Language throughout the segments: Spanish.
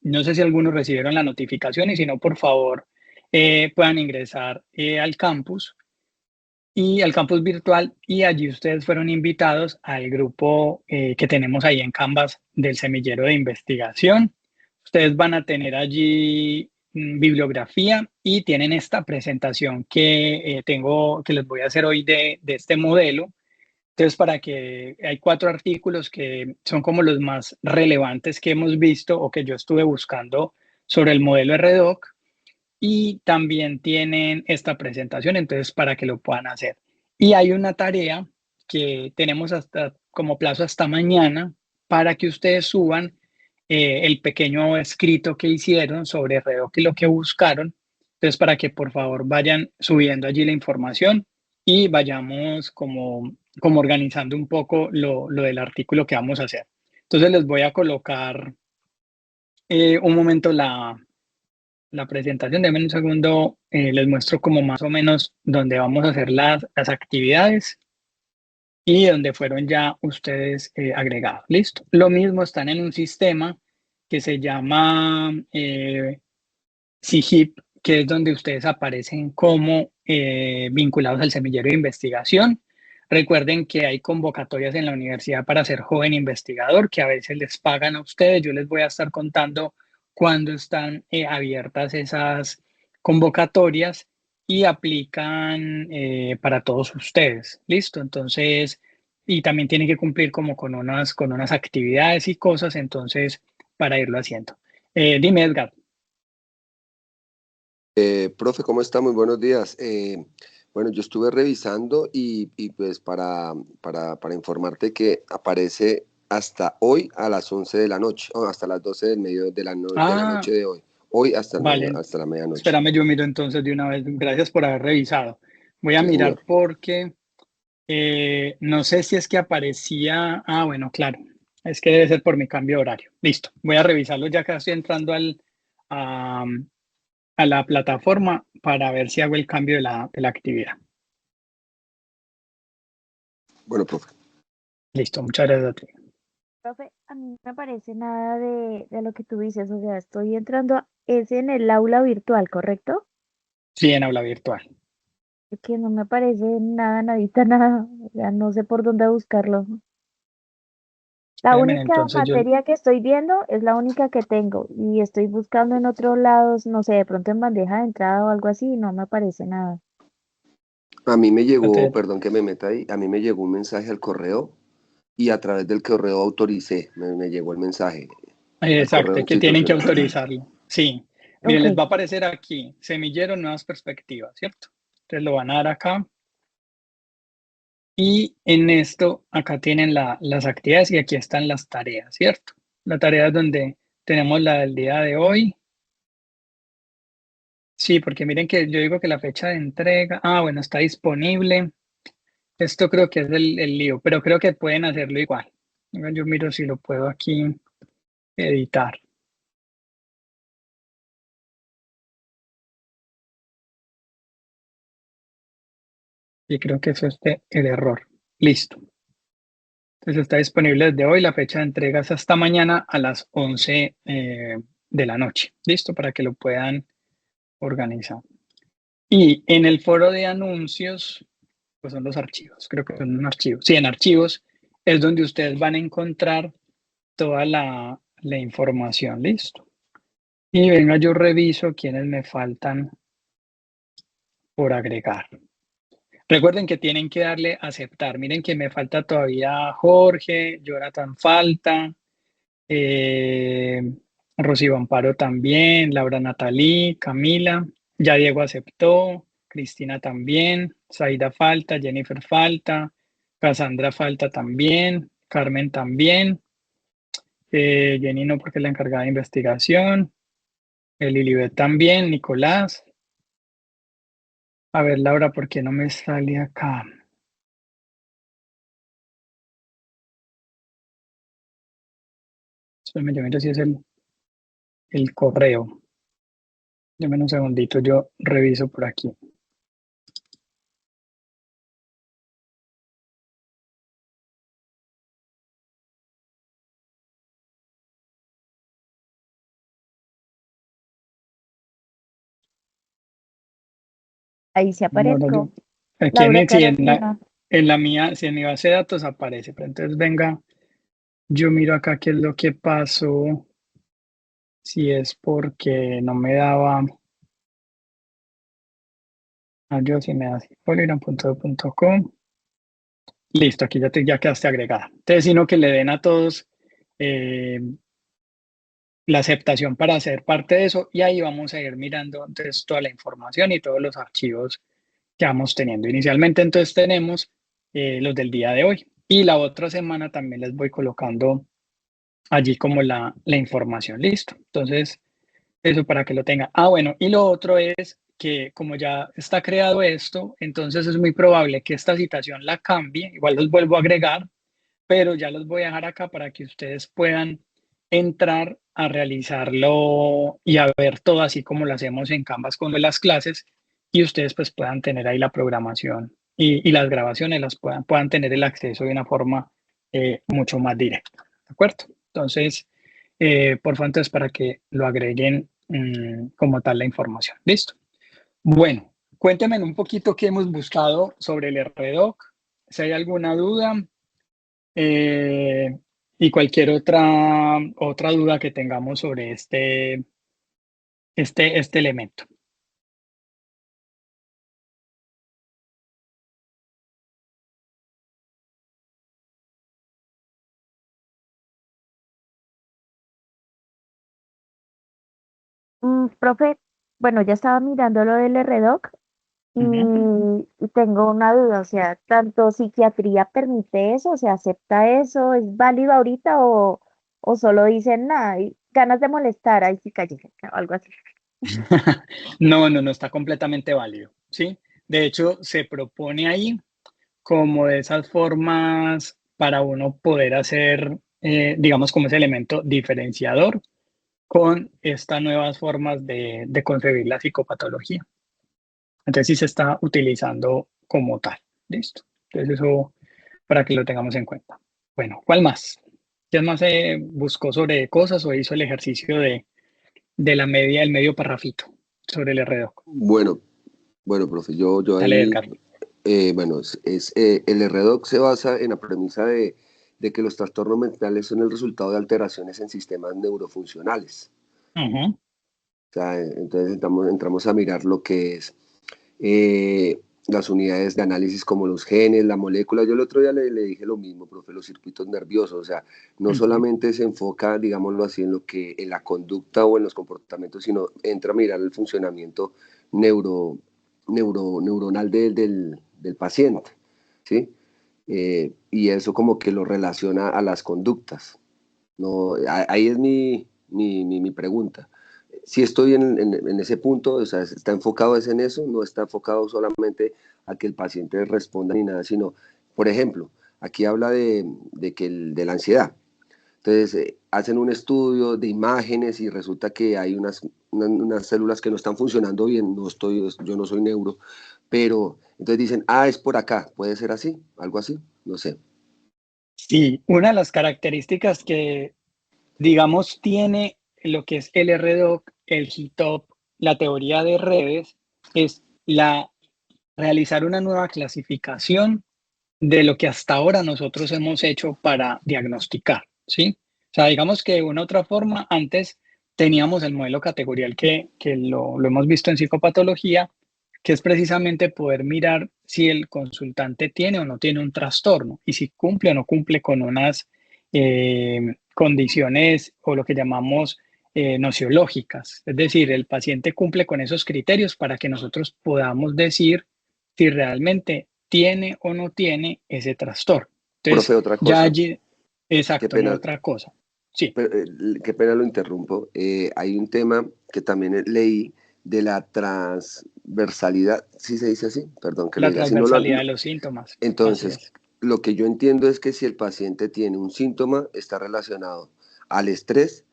No sé si algunos recibieron la notificación y si no, por favor, puedan ingresar al campus virtual y allí ustedes fueron invitados al grupo que tenemos ahí en Canvas del semillero de investigación. Ustedes van a tener allí bibliografía y tienen esta presentación que que les voy a hacer hoy de este modelo. Entonces, hay 4 artículos que son como los más relevantes que hemos visto o que yo estuve buscando sobre el modelo RDoc y también tienen esta presentación, entonces para que lo puedan hacer. Y hay una tarea que tenemos hasta como plazo hasta mañana para que ustedes suban el pequeño escrito que hicieron sobre RDoc y lo que buscaron. Entonces, para que por favor vayan subiendo allí la información y vayamos como organizando un poco lo del artículo que vamos a hacer. Entonces, les voy a colocar un momento la presentación. Denme un segundo, les muestro como más o menos dónde vamos a hacer las actividades y donde fueron ya ustedes agregados. Listo. Lo mismo están en un sistema que se llama SIGIP, que es donde ustedes aparecen como vinculados al semillero de investigación. Recuerden que hay convocatorias en la universidad para ser joven investigador, que a veces les pagan a ustedes. Yo les voy a estar contando cuándo están abiertas esas convocatorias y aplican para todos ustedes. ¿Listo? Entonces, y también tienen que cumplir como con unas actividades y cosas, entonces, para irlo haciendo. Dime, Edgar. Profe, ¿cómo está? Muy buenos días. Bueno, yo estuve revisando y pues para informarte que aparece hasta hoy a las 11 de la noche, o hasta las 12 de la Ah, noche de hoy. Hoy vale. hasta la medianoche. Espérame, yo miro entonces de una vez. Gracias por haber revisado. Voy a Sí, mirar señor. porque no sé si es que aparecía. Ah, bueno, claro. Es que debe ser por mi cambio de horario. Listo. Voy a revisarlo ya que estoy entrando a, a la plataforma para ver si hago el cambio de la actividad. Bueno, profe. Listo. Muchas gracias a ti. Profe, a mí no me parece nada de lo que tú dices, o sea, estoy entrando, es en el aula virtual, ¿correcto? Sí, en aula virtual. Que no me aparece nada, nadita, nada, o sea, no sé por dónde buscarlo. La Espérame, única entonces yo. materia que estoy viendo es la única que tengo y estoy buscando en otros lados, no sé, de pronto en bandeja de entrada o algo así, y no me aparece nada. A mí me yo llegó, te- perdón que me meta ahí, a mí me llegó un mensaje al correo y a través del correo autoricé, me llegó el mensaje al correo Exacto, que tienen que institucional. autorizarlo. Sí. Miren, Ok, les va a aparecer aquí, semillero, nuevas perspectivas, ¿cierto? Entonces lo van a dar acá. Y en esto, acá tienen las actividades y aquí están las tareas, ¿cierto? La tarea es donde tenemos la del día de hoy. Sí, porque miren que yo digo que la fecha de entrega, bueno, está disponible. Esto creo que es el lío, pero creo que pueden hacerlo igual. Venga, yo miro si lo puedo aquí editar. Y creo que eso es el error. Listo. Entonces está disponible desde hoy. La fecha de entrega es hasta mañana a las 11 de la noche. Listo, para que lo puedan organizar. Y en el foro de anuncios, pues son los archivos, creo que son un archivo. Sí, en archivos es donde ustedes van a encontrar toda la información, listo. Y venga, yo reviso quiénes me faltan por agregar. Recuerden que tienen que darle a aceptar. Miren que me falta todavía Jorge, Jonathan falta, eh, Rocío Amparo también, Laura Natalí, Camila, ya Diego aceptó, Cristina también, Zaida falta, Jennifer falta, Cassandra falta también, Carmen también, Jenny no porque es la encargada de investigación, Lilibet también, Nicolás. A ver, Laura, ¿por qué no me sale acá? Espérame, yo miro si es el correo. Deme un segundito, yo reviso por aquí. Ahí se Ahora aparezco. aquí Laura sí, Carolina. en la mía, si en mi base de datos aparece, pero entonces venga, yo miro acá qué es lo que pasó, si es porque no me daba, yo si me da poligram.com. Listo, aquí ya quedaste agregada. Entonces, sino que le den a todos eh, la aceptación para ser parte de eso y ahí vamos a ir mirando entonces toda la información y todos los archivos que vamos teniendo. Inicialmente entonces tenemos los del día de hoy y la otra semana también les voy colocando allí como la información. Listo. Entonces, eso para que lo tengan. Ah, bueno, y lo otro es que como ya está creado esto, entonces es muy probable que esta citación la cambie. Igual los vuelvo a agregar, pero ya los voy a dejar acá para que ustedes puedan entrar a realizarlo y a ver todo así como lo hacemos en Canvas con las clases y ustedes pues puedan tener ahí la programación y las grabaciones las puedan tener el acceso de una forma mucho más directa, ¿de acuerdo? Entonces, por favor, entonces para que lo agreguen como tal la información. ¿Listo? Bueno, cuéntenme un poquito qué hemos buscado sobre el RDoc, si hay alguna duda. Eh, y cualquier otra duda que tengamos sobre este elemento. Profe, bueno, ya estaba mirando lo del RDoc y tengo una duda, o sea, ¿tanto psiquiatría permite eso, o sea, acepta eso, es válido ahorita o solo dicen nada, y ganas de molestar, ahí sí cállese, o algo así? No, está completamente válido, ¿sí? De hecho, se propone ahí como de esas formas para uno poder hacer, digamos, como ese elemento diferenciador con estas nuevas formas de concebir la psicopatología. Entonces sí se está utilizando como tal. ¿Listo? Entonces eso para que lo tengamos en cuenta. Bueno, ¿cuál más? ¿Quién más buscó sobre cosas o hizo el ejercicio de la media, el medio parrafito sobre el RDoc? Bueno, bueno, profe, yo Dale, ahí, Edgar. bueno, el RDoc se basa en la premisa de que los trastornos mentales son el resultado de alteraciones en sistemas neurofuncionales. Ujú. O sea, entonces entramos a mirar lo que es eh, las unidades de análisis como los genes, la molécula. Yo el otro día le dije lo mismo, profe, los circuitos nerviosos. O sea, no Ujú. solamente se enfoca, digámoslo así, en la conducta o en los comportamientos, sino entra a mirar el funcionamiento neuro, neuronal del paciente, ¿sí? Y eso como que lo relaciona a las conductas. No, ahí es mi pregunta. Si estoy en ese punto, o sea, está enfocado es en eso, no está enfocado solamente a que el paciente responda ni nada, sino, por ejemplo, aquí habla de la ansiedad. Entonces, hacen un estudio de imágenes y resulta que hay unas células que no están funcionando bien, yo no soy neuro, pero entonces dicen, es por acá, puede ser así, algo así, no sé. Sí, una de las características que, digamos, tiene lo que es el RDoc, el GitOp, la teoría de redes, es realizar una nueva clasificación de lo que hasta ahora nosotros hemos hecho para diagnosticar, ¿sí? O sea, digamos que de una otra forma, antes teníamos el modelo categorial que lo hemos visto en psicopatología, que es precisamente poder mirar si el consultante tiene o no tiene un trastorno y si cumple o no cumple con unas condiciones o lo que llamamos nociológicas. Es decir, el paciente cumple con esos criterios para que nosotros podamos decir si realmente tiene o no tiene ese trastorno. Entonces, Profe, otra ya cosa, allí, qué exacto, y pena, otra cosa. Sí, qué pena lo interrumpo. Hay un tema que también leí de la transversalidad, ¿sí se dice así? Perdón que lo la diga así. No, lo- transversalidad no- de los síntomas, así Entonces, es. lo que yo entiendo es que si el paciente tiene un síntoma, está relacionado al estrés,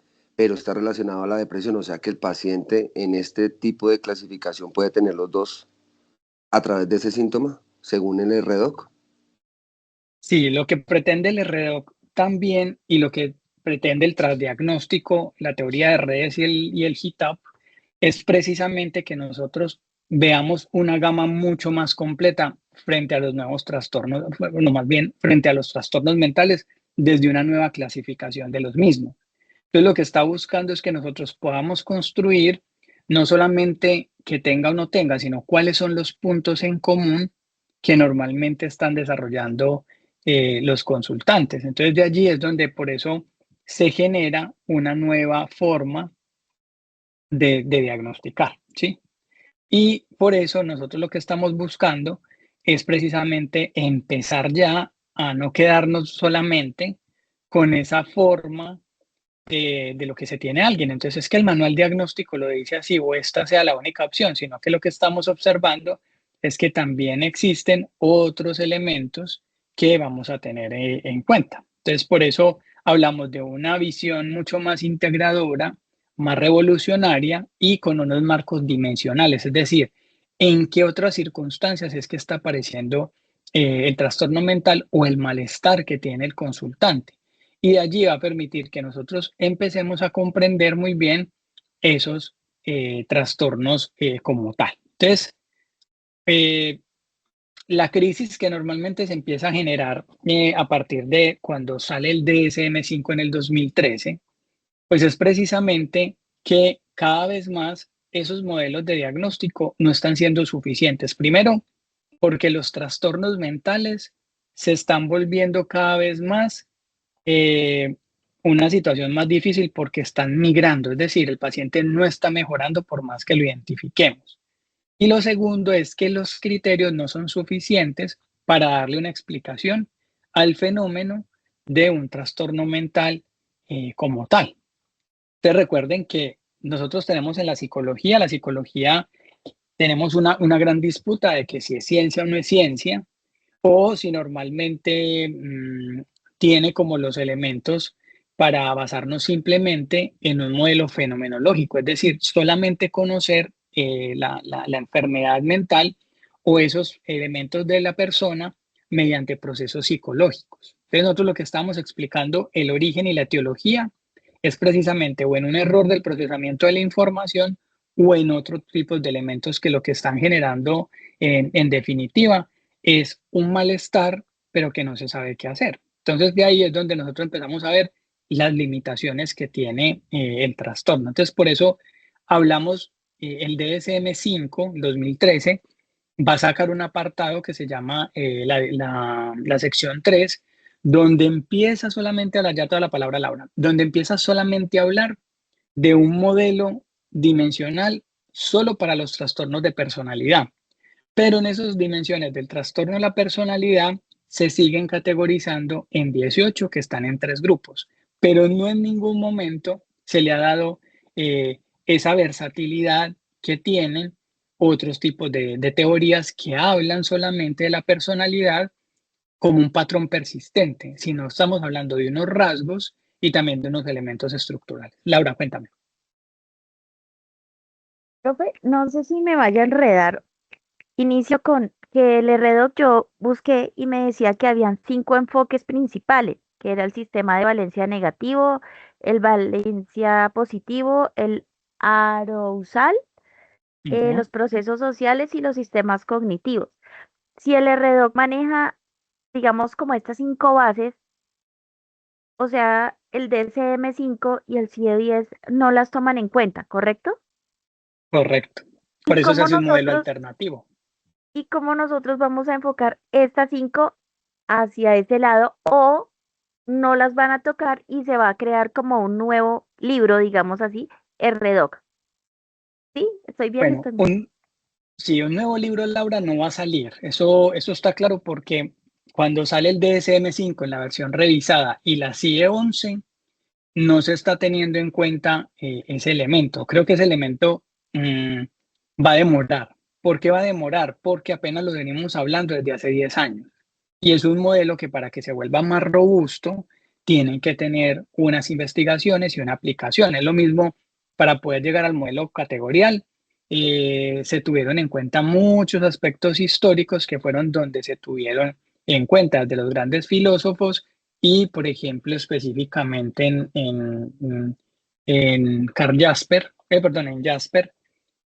pero está relacionado a la depresión, o sea que el paciente en este tipo de clasificación puede tener los dos a través de ese síntoma, según el RDoC. Sí, lo que pretende el RDoC también y lo que pretende el transdiagnóstico, la teoría de redes y el HITAP, es precisamente que nosotros veamos una gama mucho más completa frente a los nuevos trastornos, bueno, más bien frente a los trastornos mentales desde una nueva clasificación de los mismos. Entonces, lo que está buscando es que nosotros podamos construir no solamente que tenga o no tenga, sino cuáles son los puntos en común que normalmente están desarrollando los consultantes. Entonces, de allí es donde por eso se genera una nueva forma de diagnosticar, ¿sí? Y por eso nosotros lo que estamos buscando es precisamente empezar ya a no quedarnos solamente con esa forma de lo que se tiene alguien. Entonces es que el manual diagnóstico lo dice así o esta sea la única opción, sino que lo que estamos observando es que también existen otros elementos que vamos a tener en cuenta. Entonces por eso hablamos de una visión mucho más integradora, más revolucionaria y con unos marcos dimensionales, es decir, en qué otras circunstancias es que está apareciendo el trastorno mental o el malestar que tiene el consultante. Y de allí va a permitir que nosotros empecemos a comprender muy bien esos trastornos como tal. Entonces, eh, la crisis que normalmente se empieza a generar a partir de cuando sale el DSM-5 en el 2013, pues es precisamente que cada vez más esos modelos de diagnóstico no están siendo suficientes. Primero, porque los trastornos mentales se están volviendo cada vez más eh, una situación más difícil porque están migrando, es decir, el paciente no está mejorando por más que lo identifiquemos. Y lo segundo es que los criterios no son suficientes para darle una explicación al fenómeno de un trastorno mental como tal. Ustedes recuerden que nosotros tenemos en la psicología tenemos una gran disputa de que si es ciencia o no es ciencia, o si normalmente tiene como los elementos para basarnos simplemente en un modelo fenomenológico, es decir, solamente conocer la enfermedad mental o esos elementos de la persona mediante procesos psicológicos. Entonces nosotros lo que estamos explicando, el origen y la etiología, es precisamente o en un error del procesamiento de la información o en otro tipo de elementos que lo que están generando en definitiva es un malestar, pero que no se sabe qué hacer. Entonces, de ahí es donde nosotros empezamos a ver las limitaciones que tiene el trastorno. Entonces, por eso hablamos, el DSM-5, 2013, va a sacar un apartado que se llama la sección 3, donde empieza solamente a hablar, ya toda la palabra Laura, donde empieza solamente a hablar de un modelo dimensional solo para los trastornos de personalidad. Pero en esas dimensiones del trastorno de la personalidad se siguen categorizando en 18 que están en 3 grupos, pero no en ningún momento se le ha dado esa versatilidad que tienen otros tipos de teorías que hablan solamente de la personalidad como un patrón persistente, sino estamos hablando de unos rasgos y también de unos elementos estructurales. Laura, cuéntame. Profe, no sé si me vaya a enredar. Inicio con que el RDoC yo busqué y me decía que habían 5 enfoques principales, que era el sistema de valencia negativo, el valencia positivo, el arousal, Ujú. los procesos sociales y los sistemas cognitivos. Si el RDoC maneja, digamos, como estas 5 bases, o sea, el DSM-5 y el CIE-10 no las toman en cuenta, ¿correcto? Correcto. ¿Y Por eso se cómo hace un modelo nosotros alternativo. y cómo nosotros vamos a enfocar estas 5 hacia ese lado o no las van a tocar y se va a crear como un nuevo libro, digamos así, RDoC? ¿Sí? ¿Estoy bien? Bueno, ¿Estoy mal? si un nuevo libro, Laura, no va a salir. Eso está claro porque cuando sale el DSM-5 en la versión revisada y la CIE 11, no se está teniendo en cuenta ese elemento. Creo que ese elemento mm, va a demorar. ¿Por qué va a demorar? Porque apenas lo venimos hablando desde hace 10 años. Y es un modelo que para que se vuelva más robusto, tienen que tener unas investigaciones y una aplicación. Es lo mismo para poder llegar al modelo categorial. Se tuvieron en cuenta muchos aspectos históricos que fueron donde se tuvieron en cuenta de los grandes filósofos y, por ejemplo, específicamente en Karl Jasper, en Jasper,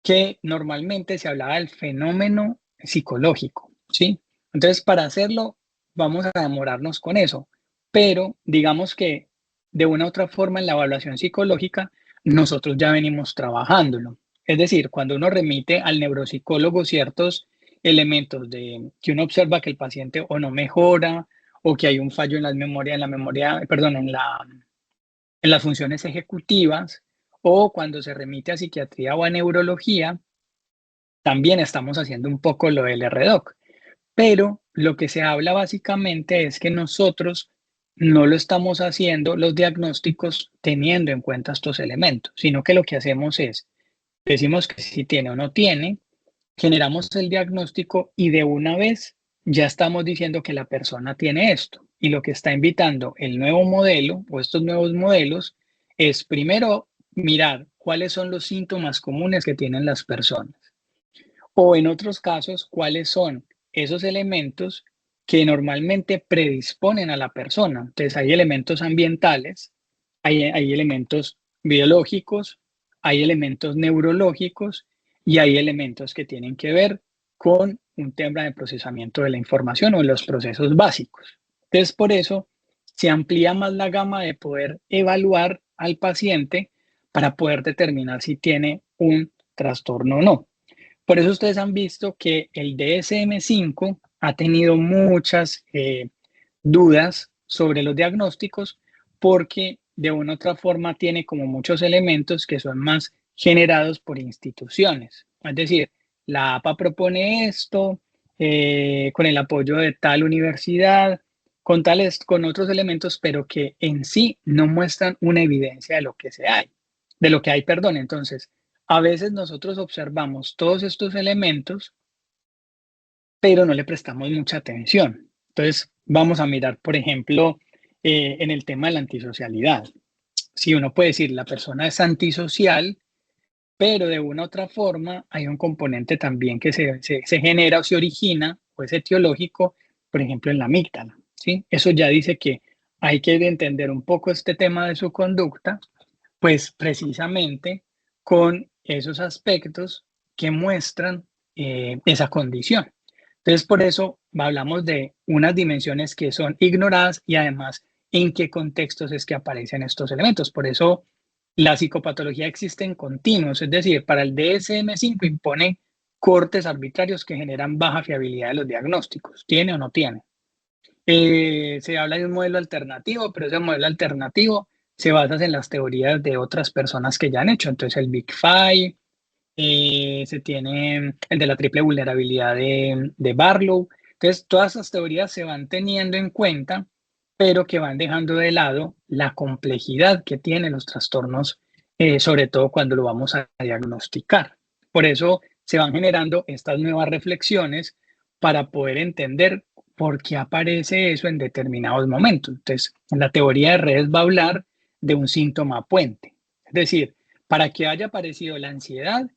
que normalmente se hablaba del fenómeno psicológico, ¿sí? Entonces, para hacerlo, vamos a demorarnos con eso, pero digamos que de una u otra forma en la evaluación psicológica, nosotros ya venimos trabajándolo. Es decir, cuando uno remite al neuropsicólogo ciertos elementos de que uno observa que el paciente o no mejora o que hay un fallo en en las funciones ejecutivas, o cuando se remite a psiquiatría o a neurología, también estamos haciendo un poco lo del RDoC. Pero lo que se habla básicamente es que nosotros no lo estamos haciendo los diagnósticos teniendo en cuenta estos elementos, sino que lo que hacemos es, decimos que si tiene o no tiene, generamos el diagnóstico y de una vez ya estamos diciendo que la persona tiene esto. Y lo que está invitando el nuevo modelo o estos nuevos modelos es primero mirar cuáles son los síntomas comunes que tienen las personas. O en otros casos, cuáles son esos elementos que normalmente predisponen a la persona. Entonces, hay elementos ambientales, hay elementos biológicos, hay elementos neurológicos y hay elementos que tienen que ver con un tema de procesamiento de la información o los procesos básicos. Entonces, por eso se amplía más la gama de poder evaluar al paciente para poder determinar si tiene un trastorno o no. Por eso ustedes han visto que el DSM-5 ha tenido muchas dudas sobre los diagnósticos porque de una u otra forma tiene como muchos elementos que son más generados por instituciones. Es decir, la APA propone esto con el apoyo de tal universidad, con otros elementos, pero que en sí no muestran una evidencia de lo que hay. Entonces, a veces nosotros observamos todos estos elementos, pero no le prestamos mucha atención. Entonces, vamos a mirar, por ejemplo, en el tema de la antisocialidad. Si uno puede decir la persona es antisocial, pero de una u otra forma hay un componente también que se genera o se origina o es etiológico, por ejemplo, en la amígdala, ¿sí? Eso ya dice que hay que entender un poco este tema de su conducta, pues precisamente con esos aspectos que muestran esa condición. Entonces, por eso hablamos de unas dimensiones que son ignoradas y además en qué contextos es que aparecen estos elementos. Por eso la psicopatología existe en continuos, es decir, para el DSM-5 impone cortes arbitrarios que generan baja fiabilidad de los diagnósticos. ¿Tiene o no tiene? Se habla de un modelo alternativo, pero ese modelo alternativo se basa en las teorías de otras personas que ya han hecho. Entonces, el Big Five, se tiene el de la triple vulnerabilidad de Barlow. Entonces, todas esas teorías se van teniendo en cuenta, pero que van dejando de lado la complejidad que tienen los trastornos, sobre todo cuando lo vamos a diagnosticar. Por eso se van generando estas nuevas reflexiones para poder entender por qué aparece eso en determinados momentos. Entonces, en la teoría de redes va a hablar de un síntoma puente. Es decir, para que haya aparecido la ansiedad,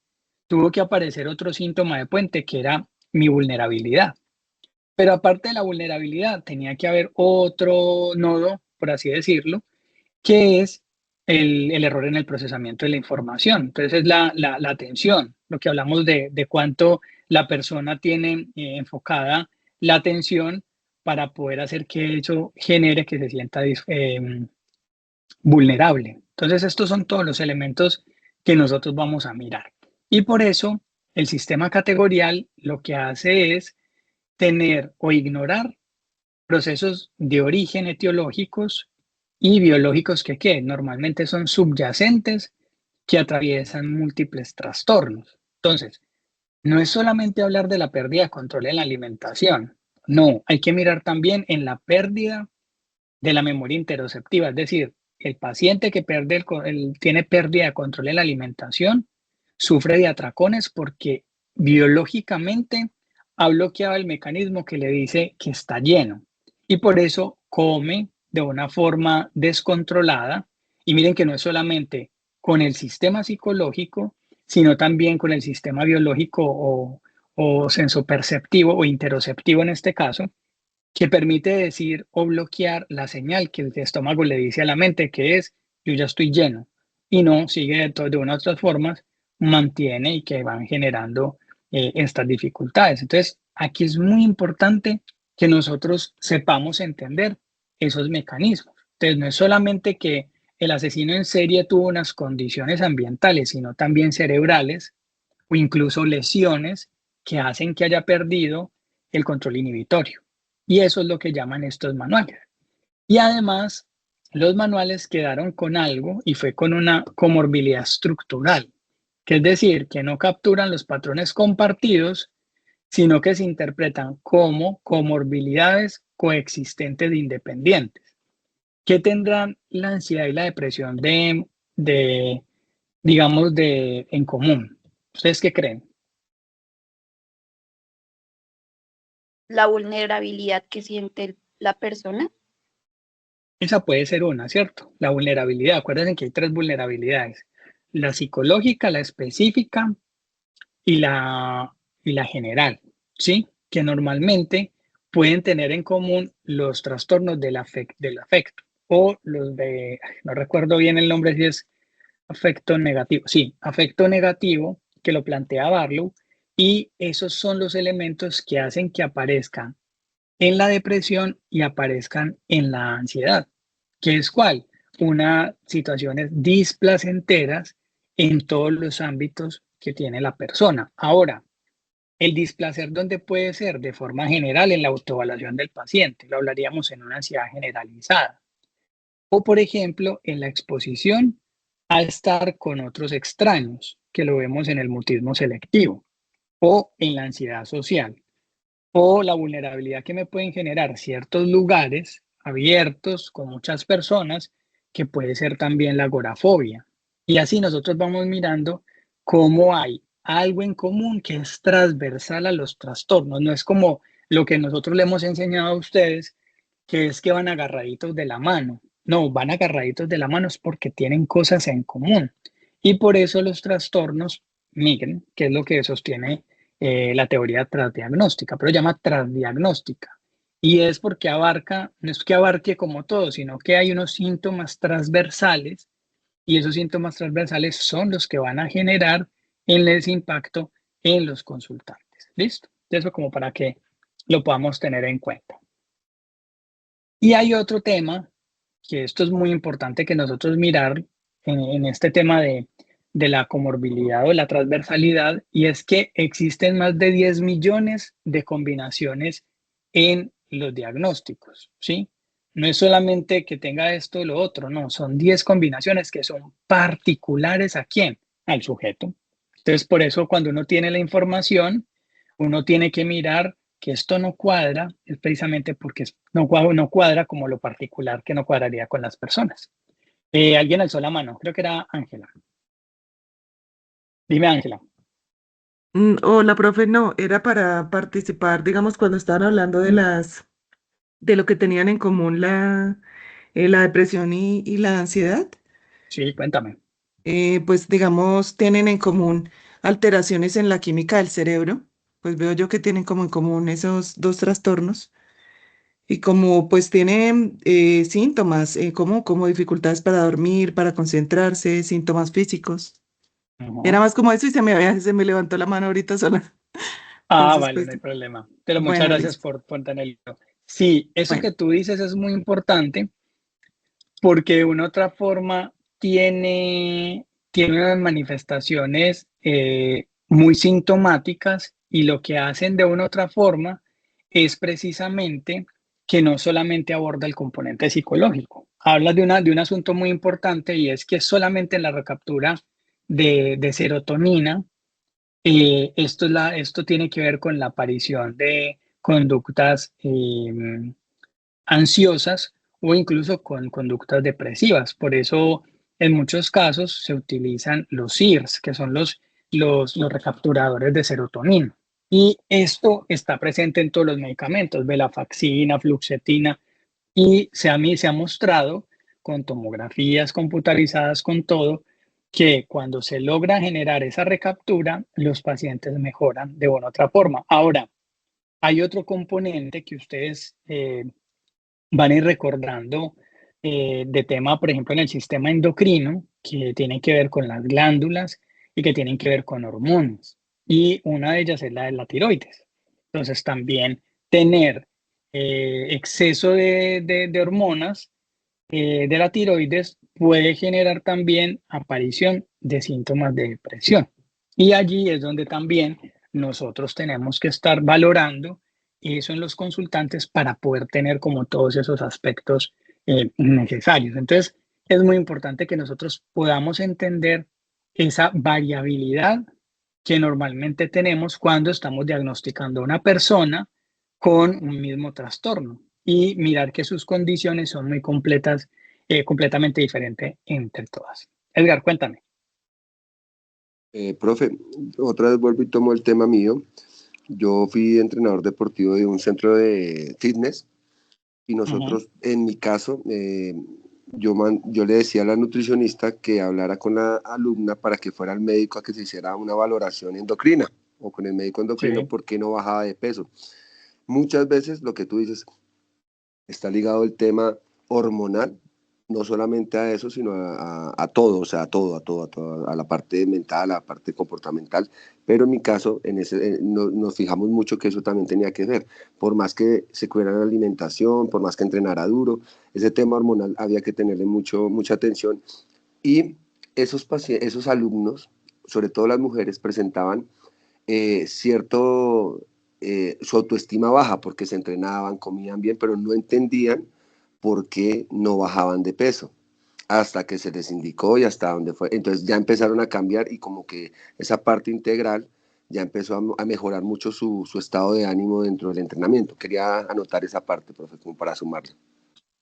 tuvo que aparecer otro síntoma de puente que era mi vulnerabilidad. Pero aparte de la vulnerabilidad, tenía que haber otro nodo, por así decirlo, que es el error en el procesamiento de la información. Entonces es la atención, lo que hablamos de cuánto la persona tiene enfocada la atención para poder hacer que eso genere que se sienta vulnerable. Entonces estos son todos los elementos que nosotros vamos a mirar. Y por eso el sistema categorial lo que hace es tener o ignorar procesos de origen etiológicos y biológicos que normalmente son subyacentes que atraviesan múltiples trastornos. Entonces, no es solamente hablar de la pérdida de control en la alimentación, no, hay que mirar también en la pérdida de la memoria interoceptiva, es decir, el paciente que tiene pérdida de control en la alimentación sufre de atracones porque biológicamente ha bloqueado el mecanismo que le dice que está lleno y por eso come de una forma descontrolada. Y miren que no es solamente con el sistema psicológico, sino también con el sistema biológico o sensoperceptivo o interoceptivo en este caso, que permite decir o bloquear la señal que el estómago le dice a la mente, que es yo ya estoy lleno, y no sigue de una u otras formas, mantiene y que van generando estas dificultades. Entonces, aquí es muy importante que nosotros sepamos entender esos mecanismos. Entonces, no es solamente que el asesino en serie tuvo unas condiciones ambientales, sino también cerebrales o incluso lesiones que hacen que haya perdido el control inhibitorio. Y eso es lo que llaman estos manuales. Y además, los manuales quedaron con algo y fue con una comorbilidad estructural, que es decir, que no capturan los patrones compartidos, sino que se interpretan como comorbilidades coexistentes e independientes. ¿Qué tendrán la ansiedad y la depresión digamos, en común? ¿Ustedes qué creen? La vulnerabilidad que siente la persona. Esa puede ser una, ¿cierto? La vulnerabilidad. Acuérdense que hay tres vulnerabilidades: la psicológica, la específica y la general, ¿sí? Que normalmente pueden tener en común los trastornos del afecto o los de, no recuerdo bien el nombre, si es afecto negativo. Sí, afecto negativo, que lo plantea Barlow, y esos son los elementos que hacen que aparezcan en la depresión y aparezcan en la ansiedad. ¿Qué es cuál? Unas situaciones displacenteras en todos los ámbitos que tiene la persona. Ahora, el displacer, ¿dónde puede ser? De forma general en la autoevaluación del paciente, lo hablaríamos en una ansiedad generalizada. O, por ejemplo, en la exposición a estar con otros extraños, que lo vemos en el mutismo selectivo, o en la ansiedad social, o la vulnerabilidad que me pueden generar ciertos lugares abiertos con muchas personas, que puede ser también la agorafobia. Y así nosotros vamos mirando cómo hay algo en común que es transversal a los trastornos. No es como lo que nosotros le hemos enseñado a ustedes, que es que van agarraditos de la mano. No, van agarraditos de la mano es porque tienen cosas en común. Y por eso los trastornos migran, que es lo que sostiene la teoría transdiagnóstica, pero llama transdiagnóstica. Y es porque abarca, no es que abarque como todo, sino que hay unos síntomas transversales, y esos síntomas transversales son los que van a generar ese impacto en los consultantes. ¿Listo? Eso como para que lo podamos tener en cuenta. Y hay otro tema, que esto es muy importante que nosotros mirar en este tema de la comorbilidad o la transversalidad, y es que existen más de 10 millones de combinaciones en los diagnósticos, ¿sí? No es solamente que tenga esto o lo otro, no, son 10 combinaciones que son particulares ¿a quién? Al sujeto. Entonces, por eso cuando uno tiene la información, uno tiene que mirar que esto no cuadra, es precisamente porque no cuadra como lo particular que no cuadraría con las personas. Alguien alzó la mano, creo que era Ángela. Dime, Ángela. Hola, profe, no, era para participar, digamos, cuando estaban hablando de lo que tenían en común la depresión y la ansiedad. Sí, cuéntame. Pues digamos, tienen en común alteraciones en la química del cerebro, pues veo yo que tienen como en común esos dos trastornos. Y como pues tienen síntomas, como dificultades para dormir, para concentrarse, síntomas físicos. Era más como eso y se me levantó la mano ahorita sola. Entonces, Vale, pues, no hay problema. Pero muchas bueno, gracias listo. por tenerlo. Sí, eso Bueno, que tú dices es muy importante, porque de una u otra forma tiene unas manifestaciones muy sintomáticas, y lo que hacen de una u otra forma es precisamente que no solamente aborda el componente psicológico. Habla de un asunto muy importante, y es que solamente en la recaptura de serotonina, esto tiene que ver con la aparición de conductas ansiosas o incluso con conductas depresivas. Por eso, en muchos casos se utilizan los SIRS, que son los recapturadores de serotonina. Y esto está presente en todos los medicamentos: venlafaxina, fluoxetina. Y a mí se ha mostrado con tomografías computarizadas, con todo, que cuando se logra generar esa recaptura, los pacientes mejoran de una u otra forma. Ahora, hay otro componente que ustedes van a ir recordando de tema, por ejemplo, en el sistema endocrino, que tiene que ver con las glándulas y que tienen que ver con hormonas. Y una de ellas es la de la tiroides. Entonces, también tener exceso de hormonas de la tiroides puede generar también aparición de síntomas de depresión. Y allí es donde también nosotros tenemos que estar valorando eso en los consultantes para poder tener como todos esos aspectos necesarios. Entonces, es muy importante que nosotros podamos entender esa variabilidad que normalmente tenemos cuando estamos diagnosticando a una persona con un mismo trastorno y mirar que sus condiciones son muy completas, completamente diferentes entre todas. Edgar, cuéntame. Profe, otra vez vuelvo y tomo el tema mío. Yo fui entrenador deportivo de un centro de fitness y nosotros, en mi caso, yo le decía a la nutricionista que hablara con la alumna para que fuera al médico a que se hiciera una valoración endocrina o con el médico endocrino Sí. porque no bajaba de peso. Muchas veces lo que tú dices está ligado el tema hormonal, no solamente a eso, sino a todo, o sea, a todo, a la parte mental, a la parte comportamental, pero en mi caso, nos fijamos mucho que eso también tenía que ver, por más que se cuidara la alimentación, por más que entrenara duro, ese tema hormonal había que tenerle mucha atención, y esos alumnos, sobre todo las mujeres, presentaban su autoestima baja porque se entrenaban, comían bien, pero no entendían por qué no bajaban de peso hasta que se les indicó y hasta dónde fue. Entonces ya empezaron a cambiar y como que esa parte integral ya empezó a mejorar mucho su estado de ánimo dentro del entrenamiento. Quería anotar esa parte, profe, como para sumarle.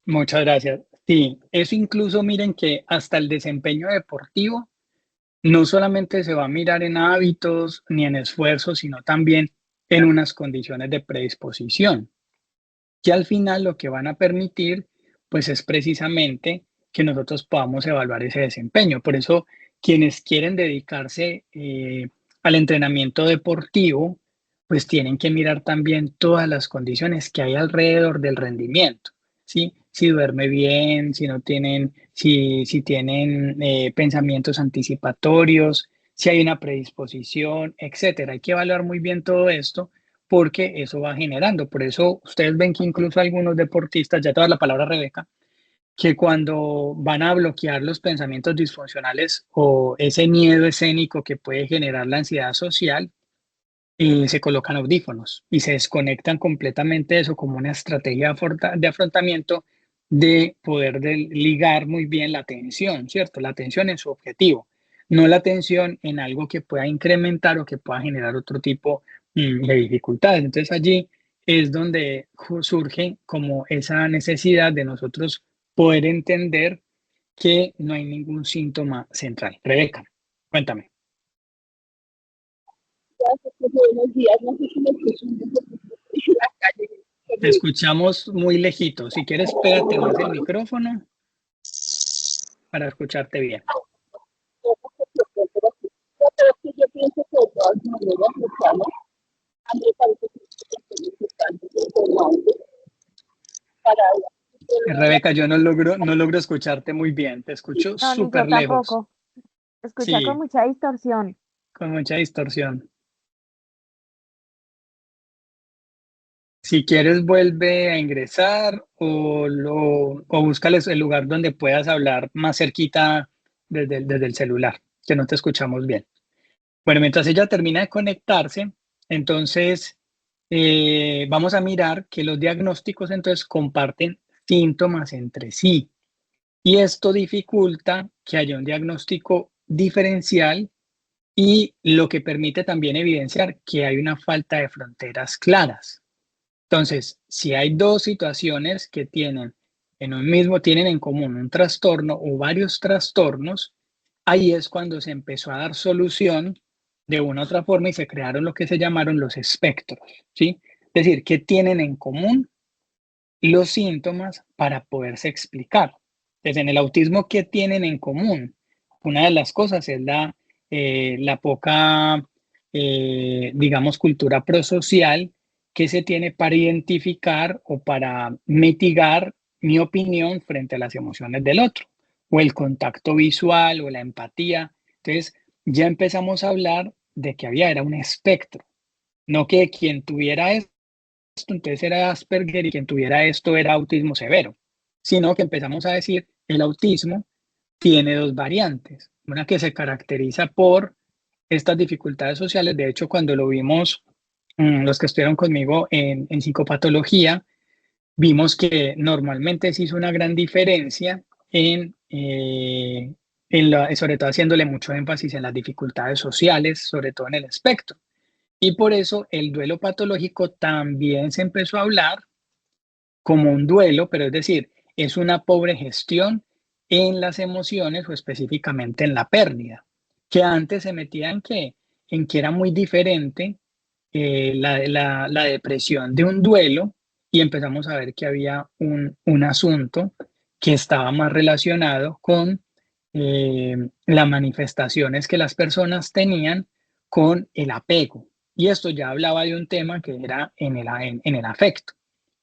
Muchas gracias. Sí, eso incluso miren que hasta el desempeño deportivo no solamente se va a mirar en hábitos ni en esfuerzos, sino también en unas condiciones de predisposición, que al final lo que van a permitir, pues es precisamente que nosotros podamos evaluar ese desempeño. Por eso, quienes quieren dedicarse al entrenamiento deportivo, pues tienen que mirar también todas las condiciones que hay alrededor del rendimiento, ¿sí? Si duerme bien, si no tienen, si tienen pensamientos anticipatorios, si hay una predisposición, etcétera. Hay que evaluar muy bien todo esto porque eso va generando. Por eso ustedes ven que incluso algunos deportistas, ya te voy a dar la palabra Rebeca, que cuando van a bloquear los pensamientos disfuncionales o ese miedo escénico que puede generar la ansiedad social, se colocan audífonos y se desconectan completamente de eso como una estrategia de afrontamiento de poder ligar muy bien la atención, ¿cierto? La atención en su objetivo, no la atención en algo que pueda incrementar o que pueda generar otro tipo de dificultades. Entonces allí es donde surge como esa necesidad de nosotros poder entender que no hay ningún síntoma central. Rebeca, cuéntame. Buenos días, no sé si me escuchan en la calle. Te escuchamos muy lejito. Si quieres, pégate más el micrófono para escucharte bien. Yo pienso que de todas maneras, a mí me parece que es importante para Rebeca, yo no logro escucharte muy bien. Te escucho No, ni yo súper lejos. tampoco. Escucha con Sí, mucha distorsión. con mucha distorsión. Si quieres, vuelve a ingresar o búscales el lugar donde puedas hablar más cerquita desde el celular, que no te escuchamos bien. Bueno, mientras ella termina de conectarse, entonces vamos a mirar que los diagnósticos entonces comparten síntomas entre sí y esto dificulta que haya un diagnóstico diferencial y lo que permite también evidenciar que hay una falta de fronteras claras. Entonces, si hay dos situaciones que tienen en común un trastorno o varios trastornos, ahí es cuando se empezó a dar solución de una u otra forma y se crearon lo que se llamaron los espectros, ¿sí? Es decir, ¿qué tienen en común los síntomas para poderse explicar. Entonces, en el autismo, ¿qué tienen en común? Una de las cosas es la poca, digamos, cultura prosocial que se tiene para identificar o para mitigar mi opinión frente a las emociones del otro, o el contacto visual o la empatía. Entonces, ya empezamos a hablar de que era un espectro, no que quien tuviera esto, entonces era Asperger, y quien tuviera esto era autismo severo, sino que empezamos a decir el autismo tiene dos variantes, una que se caracteriza por estas dificultades sociales. De hecho, cuando lo vimos, los que estuvieron conmigo en psicopatología, vimos que normalmente se hizo una gran diferencia sobre todo haciéndole mucho énfasis en las dificultades sociales, sobre todo en el espectro. Y por eso el duelo patológico también se empezó a hablar como un duelo, pero es decir, es una pobre gestión en las emociones o específicamente en la pérdida, que antes se metía en que era muy diferente la depresión de un duelo, y empezamos a ver que había un asunto que estaba más relacionado con las manifestaciones que las personas tenían con el apego. Y esto ya hablaba de un tema que era en el afecto.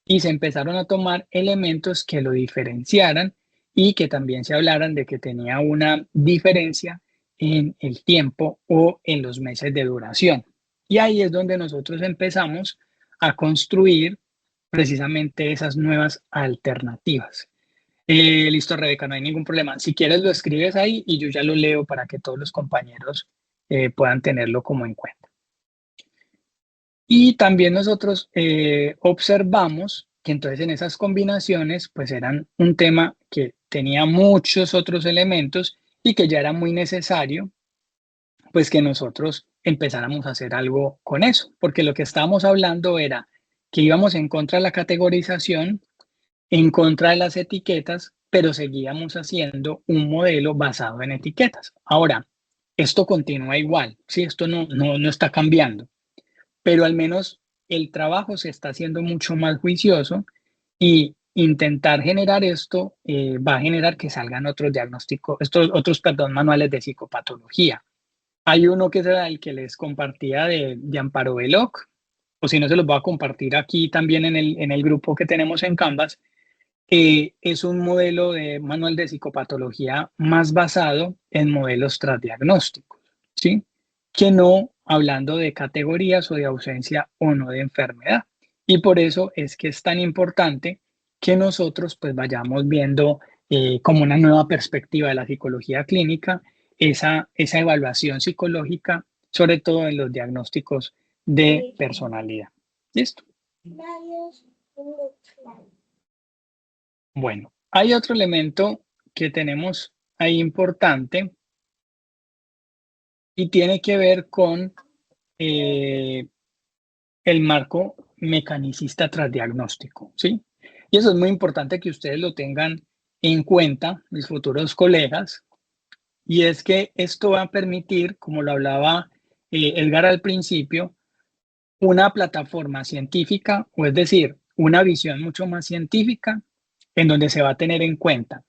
Y se empezaron a tomar elementos que lo diferenciaran y que también se hablaran de que tenía una diferencia en el tiempo o en los meses de duración. Y ahí es donde nosotros empezamos a construir precisamente esas nuevas alternativas. Listo, Rebeca, no hay ningún problema. Si quieres lo escribes ahí y yo ya lo leo para que todos los compañeros puedan tenerlo como en cuenta. Y también nosotros observamos que entonces en esas combinaciones pues eran un tema que tenía muchos otros elementos y que ya era muy necesario pues que nosotros empezáramos a hacer algo con eso, porque lo que estábamos hablando era que íbamos en contra de la categorización, en contra de las etiquetas, pero seguíamos haciendo un modelo basado en etiquetas. Ahora, esto continúa igual, ¿sí? Esto no está cambiando, pero al menos el trabajo se está haciendo mucho más juicioso, y intentar generar esto va a generar que salgan otros diagnósticos, otros manuales de psicopatología. Hay uno que será el que les compartía de Amparo Veloc, o si no se los voy a compartir aquí también en el grupo que tenemos en Canvas. Es un modelo de manual de psicopatología más basado en modelos transdiagnósticos, ¿sí? Que no hablando de categorías o de ausencia o no de enfermedad. Y por eso es que es tan importante que nosotros pues vayamos viendo como una nueva perspectiva de la psicología clínica, esa evaluación psicológica, sobre todo en los diagnósticos de personalidad. ¿Listo? Bueno, hay otro elemento que tenemos ahí importante y tiene que ver con el marco mecanicista transdiagnóstico, ¿sí? Y eso es muy importante que ustedes lo tengan en cuenta, mis futuros colegas, y es que esto va a permitir, como lo hablaba Edgar al principio, una plataforma científica, o es decir, una visión mucho más científica, en donde se va a tener en cuenta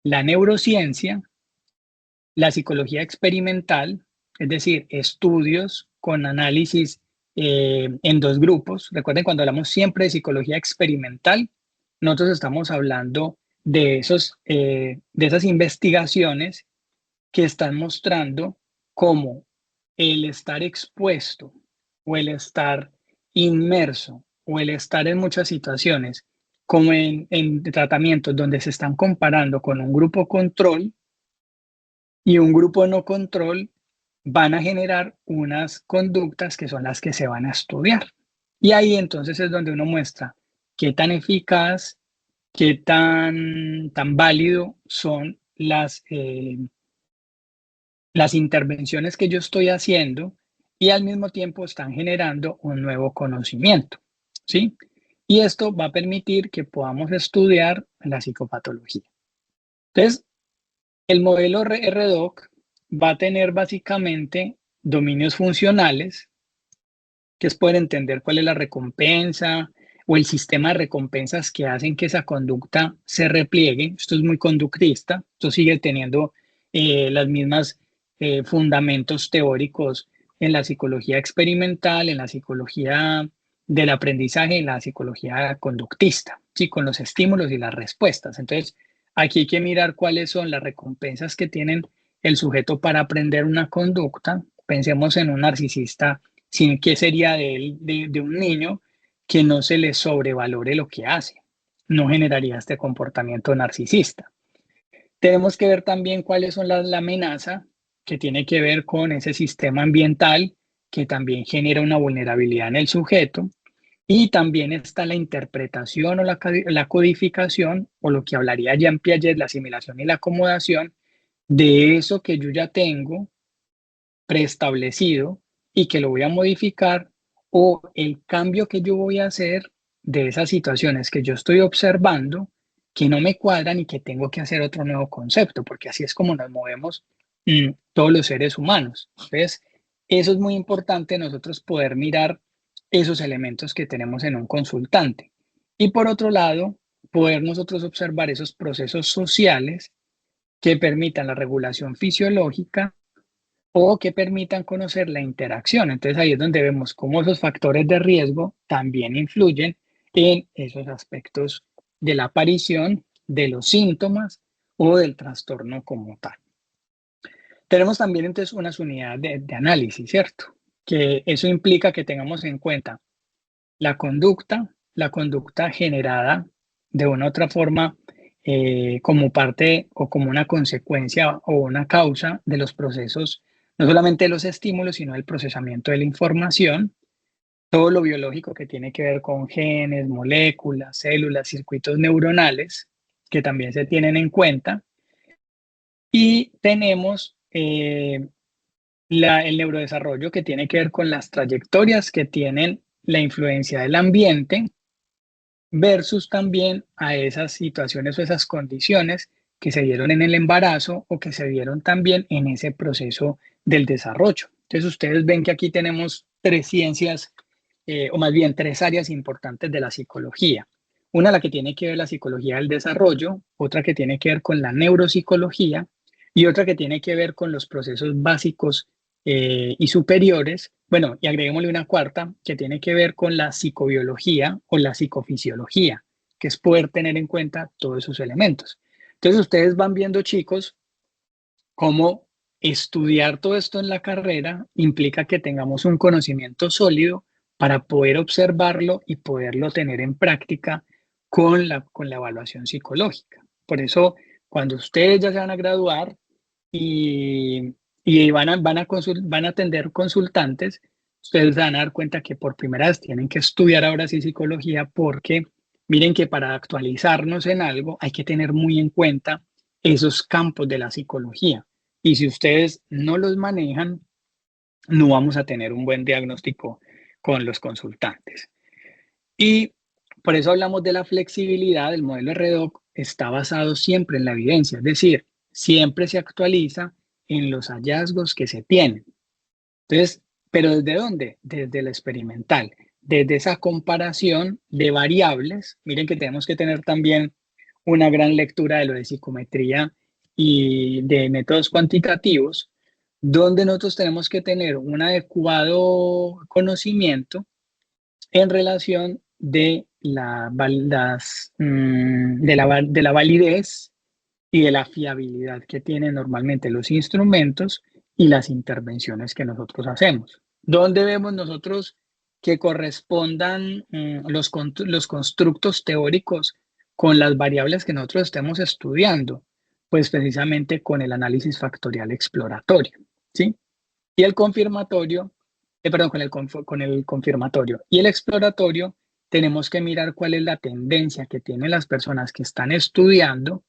la neurociencia, la psicología experimental, es decir, estudios con análisis en dos grupos. Recuerden, cuando hablamos siempre de psicología experimental, nosotros estamos hablando de esas investigaciones que están mostrando cómo el estar expuesto o el estar inmerso o el estar en muchas situaciones, como en tratamientos donde se están comparando con un grupo control y un grupo no control, van a generar unas conductas que son las que se van a estudiar. Y ahí entonces es donde uno muestra qué tan eficaz, qué tan válido son las intervenciones que yo estoy haciendo, y al mismo tiempo están generando un nuevo conocimiento, ¿sí? Y esto va a permitir que podamos estudiar la psicopatología. Entonces, el modelo RDoC va a tener básicamente dominios funcionales, que es poder entender cuál es la recompensa o el sistema de recompensas que hacen que esa conducta se repliegue. Esto es muy conductista, esto sigue teniendo las mismas fundamentos teóricos en la psicología experimental, en la psicología del aprendizaje, en la psicología conductista, ¿sí? Con los estímulos y las respuestas. Entonces, aquí hay que mirar cuáles son las recompensas que tienen el sujeto para aprender una conducta. Pensemos en un narcisista, ¿qué sería de un niño que no se le sobrevalore lo que hace? No generaría este comportamiento narcisista. Tenemos que ver también cuáles son la amenaza que tiene que ver con ese sistema ambiental que también genera una vulnerabilidad en el sujeto. Y también está la interpretación o la codificación, o lo que hablaría Jean Piaget, la asimilación y la acomodación, de eso que yo ya tengo preestablecido y que lo voy a modificar, o el cambio que yo voy a hacer de esas situaciones que yo estoy observando, que no me cuadran y que tengo que hacer otro nuevo concepto, porque así es como nos movemos todos los seres humanos. Entonces, eso es muy importante, nosotros poder mirar esos elementos que tenemos en un consultante. Y por otro lado, poder nosotros observar esos procesos sociales que permitan la regulación fisiológica o que permitan conocer la interacción. Entonces ahí es donde vemos cómo esos factores de riesgo también influyen en esos aspectos de la aparición de los síntomas o del trastorno como tal. Tenemos también entonces unas unidades de análisis, ¿cierto? Que eso implica que tengamos en cuenta la conducta generada de una u otra forma como parte o como una consecuencia o una causa de los procesos, no solamente de los estímulos, sino del procesamiento de la información, todo lo biológico que tiene que ver con genes, moléculas, células, circuitos neuronales, que también se tienen en cuenta. Y tenemos el neurodesarrollo, que tiene que ver con las trayectorias que tienen la influencia del ambiente versus también a esas situaciones o esas condiciones que se dieron en el embarazo o que se dieron también en ese proceso del desarrollo. Entonces ustedes ven que aquí tenemos tres ciencias, o más bien tres áreas importantes de la psicología. Una, la que tiene que ver la psicología del desarrollo, otra que tiene que ver con la neuropsicología y otra que tiene que ver con los procesos básicos y superiores. Bueno, y agreguémosle una cuarta que tiene que ver con la psicobiología o la psicofisiología, que es poder tener en cuenta todos esos elementos. Entonces ustedes van viendo, chicos, cómo estudiar todo esto en la carrera implica que tengamos un conocimiento sólido para poder observarlo y poderlo tener en práctica con la evaluación psicológica. Por eso, cuando ustedes ya se van a graduar y van a atender consultantes, ustedes van a dar cuenta que por primera vez tienen que estudiar ahora sí psicología, porque miren que para actualizarnos en algo hay que tener muy en cuenta esos campos de la psicología. Y si ustedes no los manejan, no vamos a tener un buen diagnóstico con los consultantes. Y por eso hablamos de la flexibilidad. El modelo RDoC está basado siempre en la evidencia, es decir, siempre se actualiza en los hallazgos que se tienen. Entonces, ¿pero desde dónde? Desde el experimental, desde esa comparación de variables. Miren que tenemos que tener también una gran lectura de lo de psicometría y de métodos cuantitativos, donde nosotros tenemos que tener un adecuado conocimiento en relación de la validez y de la fiabilidad que tienen normalmente los instrumentos y las intervenciones que nosotros hacemos. ¿Dónde vemos nosotros que correspondan los constructos teóricos con las variables que nosotros estemos estudiando? Pues precisamente con el análisis factorial exploratorio, ¿sí? Y el confirmatorio, con el confirmatorio y el exploratorio, tenemos que mirar cuál es la tendencia que tienen las personas que están estudiando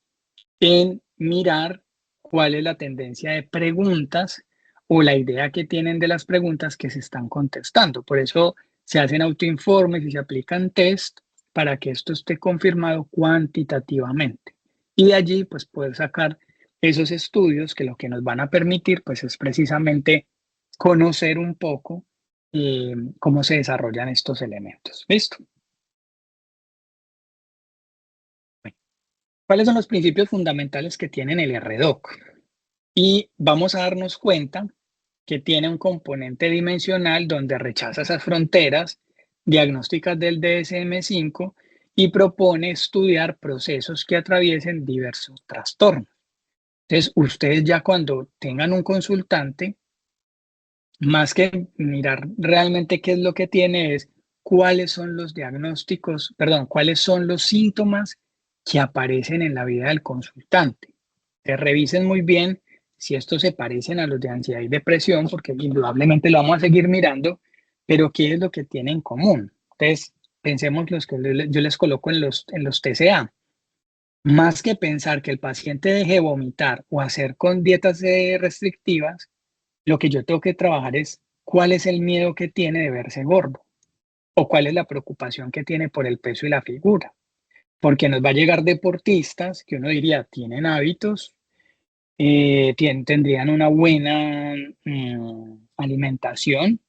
en mirar cuál es la tendencia de preguntas o la idea que tienen de las preguntas que se están contestando. Por eso se hacen autoinformes y se aplican test para que esto esté confirmado cuantitativamente. Y de allí, pues, poder sacar esos estudios que lo que nos van a permitir, pues, es precisamente conocer un poco cómo se desarrollan estos elementos. ¿Listo? ¿Cuáles son los principios fundamentales que tienen el RDoC? Y vamos a darnos cuenta que tiene un componente dimensional donde rechaza esas fronteras diagnósticas del DSM-5 y propone estudiar procesos que atraviesen diversos trastornos. Entonces, ustedes ya cuando tengan un consultante, más que mirar realmente qué es lo que tiene, es cuáles son los diagnósticos, perdón, cuáles son los síntomas que aparecen en la vida del consultante. Que revisen muy bien si estos se parecen a los de ansiedad y depresión, porque indudablemente lo vamos a seguir mirando, pero qué es lo que tienen en común. Entonces, pensemos los que yo les coloco en los TCA. Más que pensar que el paciente deje de vomitar o hacer con dietas restrictivas, lo que yo tengo que trabajar es cuál es el miedo que tiene de verse gordo o cuál es la preocupación que tiene por el peso y la figura. Porque nos va a llegar deportistas que uno diría tienen hábitos, tendrían una buena alimentación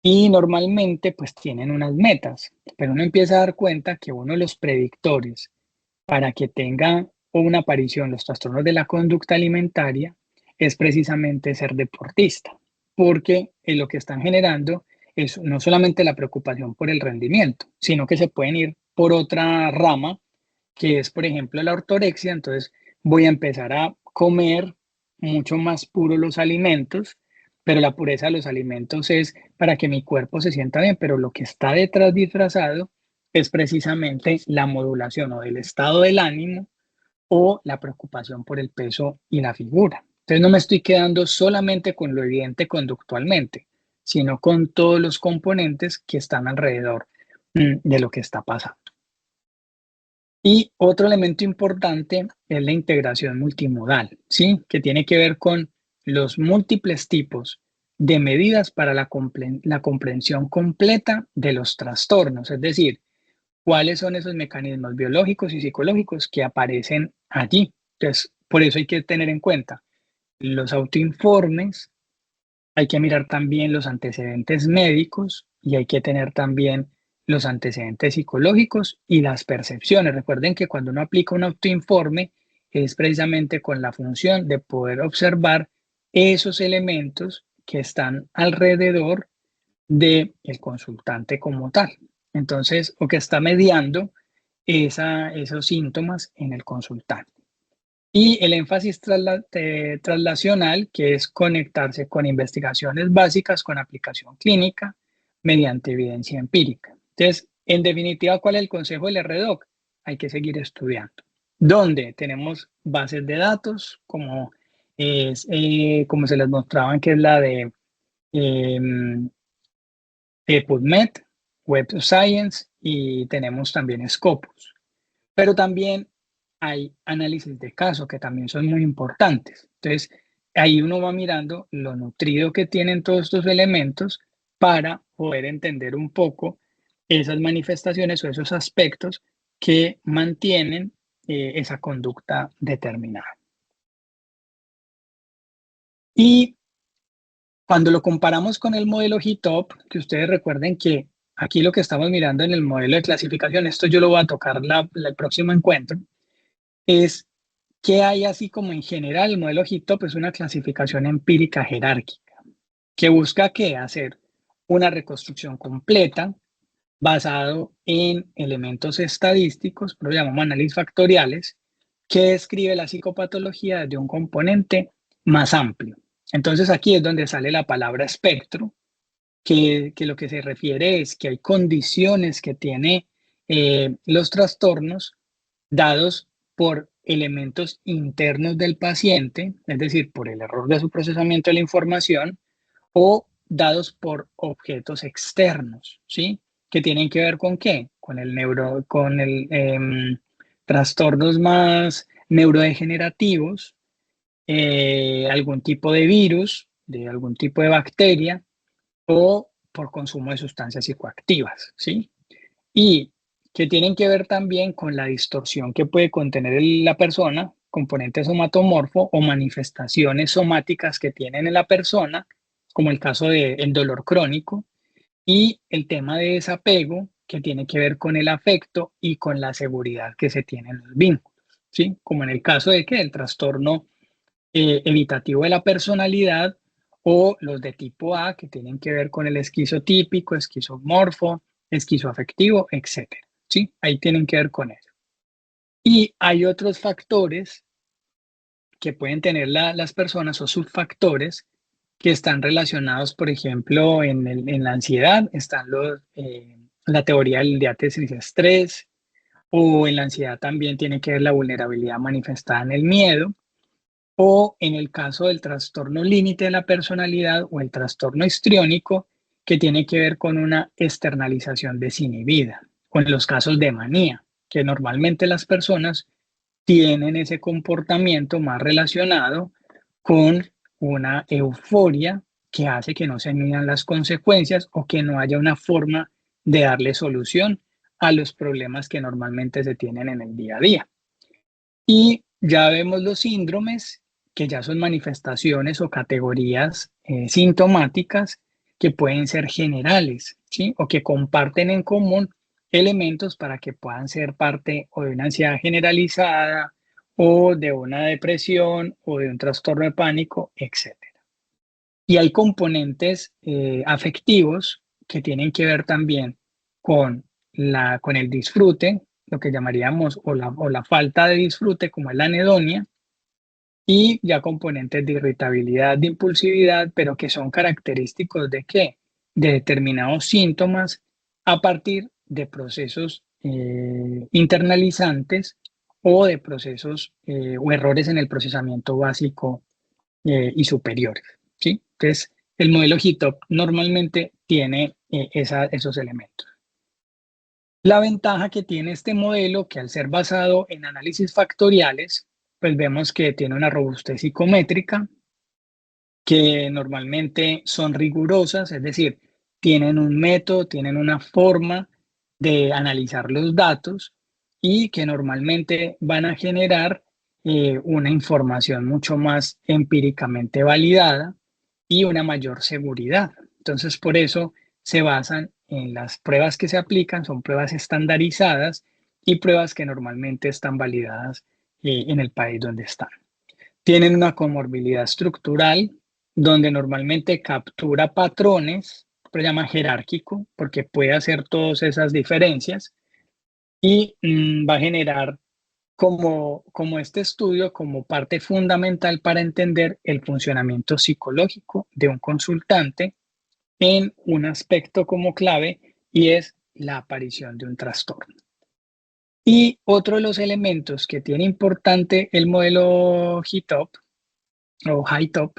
y normalmente pues tienen unas metas, pero uno empieza a dar cuenta que uno de los predictores para que tenga una aparición los trastornos de la conducta alimentaria es precisamente ser deportista, porque lo que están generando es no solamente la preocupación por el rendimiento, sino que se pueden ir por otra rama, que es, por ejemplo, la ortorexia. Entonces voy a empezar a comer mucho más puros los alimentos, pero la pureza de los alimentos es para que mi cuerpo se sienta bien, pero lo que está detrás disfrazado es precisamente la modulación o del estado del ánimo o la preocupación por el peso y la figura. Entonces no me estoy quedando solamente con lo evidente conductualmente, sino con todos los componentes que están alrededor de lo que está pasando. Y otro elemento importante es la integración multimodal, ¿sí? Que tiene que ver con los múltiples tipos de medidas para la comprensión completa de los trastornos, es decir, cuáles son esos mecanismos biológicos y psicológicos que aparecen allí. Entonces, por eso hay que tener en cuenta los autoinformes, hay que mirar también los antecedentes médicos y hay que tener también los antecedentes psicológicos y las percepciones. Recuerden que cuando uno aplica un autoinforme es precisamente con la función de poder observar esos elementos que están alrededor del consultante como tal. Entonces, o que está mediando esos síntomas en el consultante. Y el énfasis traslacional, que es conectarse con investigaciones básicas, con aplicación clínica, mediante evidencia empírica. Entonces, en definitiva, ¿cuál es el consejo del RDoC? Hay que seguir estudiando. ¿Dónde? Tenemos bases de datos, como se les mostraban, que es la de PubMed, Web of Science, y tenemos también Scopus. Pero también hay análisis de caso que también son muy importantes. Entonces, ahí uno va mirando lo nutrido que tienen todos estos elementos para poder entender un poco esas manifestaciones o esos aspectos que mantienen esa conducta determinada. Y cuando lo comparamos con el modelo GitOp, que ustedes recuerden que aquí lo que estamos mirando en el modelo de clasificación, esto yo lo voy a tocar el próximo encuentro, es que hay así como en general el modelo GitOp es una clasificación empírica jerárquica que busca ¿qué? Hacer una reconstrucción completa basado en elementos estadísticos, pero lo llamamos análisis factoriales, que describe la psicopatología desde un componente más amplio. Entonces aquí es donde sale la palabra espectro, que lo que se refiere es que hay condiciones que tiene los trastornos dados por elementos internos del paciente, es decir, por el error de su procesamiento de la información, o dados por objetos externos, ¿sí? Que tienen que ver con ¿qué? Con trastornos más neurodegenerativos, algún tipo de virus, de algún tipo de bacteria, o por consumo de sustancias psicoactivas, ¿sí? Y que tienen que ver también con la distorsión que puede contener la persona, componente somatomorfo o manifestaciones somáticas que tienen en la persona, como el caso del dolor crónico, y el tema de desapego, que tiene que ver con el afecto y con la seguridad que se tiene en los vínculos, ¿sí? Como en el caso de que el trastorno evitativo de la personalidad o los de tipo A que tienen que ver con el esquizotípico, esquizomorfo, esquizoafectivo, etcétera, ¿sí? Ahí tienen que ver con eso. Y hay otros factores que pueden tener las personas o subfactores que están relacionados, por ejemplo, en la ansiedad, están la teoría del diátesis estrés, o en la ansiedad también tiene que ver la vulnerabilidad manifestada en el miedo, o en el caso del trastorno límite de la personalidad o el trastorno histriónico, que tiene que ver con una externalización desinhibida, o en los casos de manía, que normalmente las personas tienen ese comportamiento más relacionado con una euforia que hace que no se midan las consecuencias o que no haya una forma de darle solución a los problemas que normalmente se tienen en el día a día. Y ya vemos los síndromes, que ya son manifestaciones o categorías sintomáticas que pueden ser generales, ¿sí? O que comparten en común elementos para que puedan ser parte o de una ansiedad generalizada o de una depresión o de un trastorno de pánico, etc. Y hay componentes afectivos que tienen que ver también con el disfrute, lo que llamaríamos, o la falta de disfrute, como es la anedonia, y ya componentes de irritabilidad, de impulsividad, pero que son característicos de qué? De determinados síntomas a partir de procesos internalizantes o de procesos o errores en el procesamiento básico y superiores, ¿sí? Entonces, el modelo HITOP normalmente tiene esos elementos. La ventaja que tiene este modelo, que al ser basado en análisis factoriales, pues vemos que tiene una robustez psicométrica, que normalmente son rigurosas, es decir, tienen un método, tienen una forma de analizar los datos y que normalmente van a generar una información mucho más empíricamente validada y una mayor seguridad. Entonces, por eso se basan en las pruebas que se aplican, son pruebas estandarizadas y pruebas que normalmente están validadas en el país donde están. Tienen una comorbilidad estructural donde normalmente captura patrones, pero llama jerárquico, porque puede hacer todas esas diferencias y va a generar como este estudio como parte fundamental para entender el funcionamiento psicológico de un consultante en un aspecto como clave y es la aparición de un trastorno. Y otro de los elementos que tiene importante el modelo HITOP o HITOP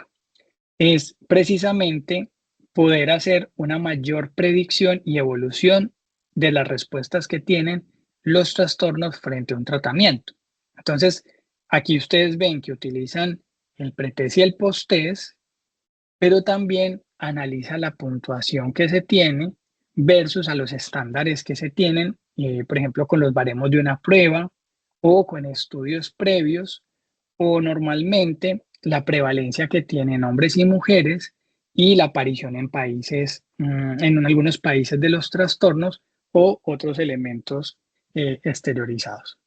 es precisamente poder hacer una mayor predicción y evolución de las respuestas que tienen los trastornos frente a un tratamiento. Entonces, aquí ustedes ven que utilizan el pretest y el posttest, pero también analiza la puntuación que se tiene versus a los estándares que se tienen, por ejemplo, con los baremos de una prueba o con estudios previos o normalmente la prevalencia que tienen hombres y mujeres y la aparición en países, en algunos países de los trastornos o otros elementos exteriorizados.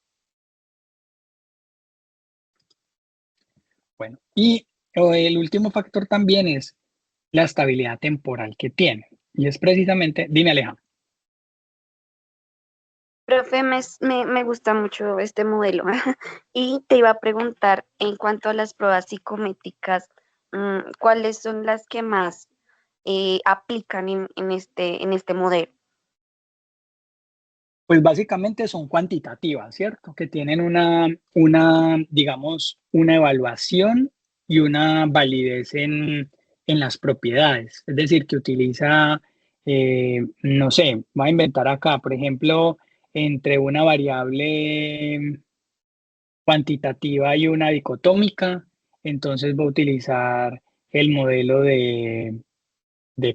Bueno, y el último factor también es la estabilidad temporal que tiene. Y es precisamente, dime Alejandro. Profe, me gusta mucho este modelo. Y te iba a preguntar, en cuanto a las pruebas psicométricas, ¿cuáles son las que más aplican en este modelo? Pues básicamente son cuantitativas, ¿cierto? Que tienen digamos, una evaluación y una validez en las propiedades. Es decir, que utiliza, no sé, voy a inventar acá, por ejemplo, entre una variable cuantitativa y una dicotómica, entonces voy a utilizar el modelo de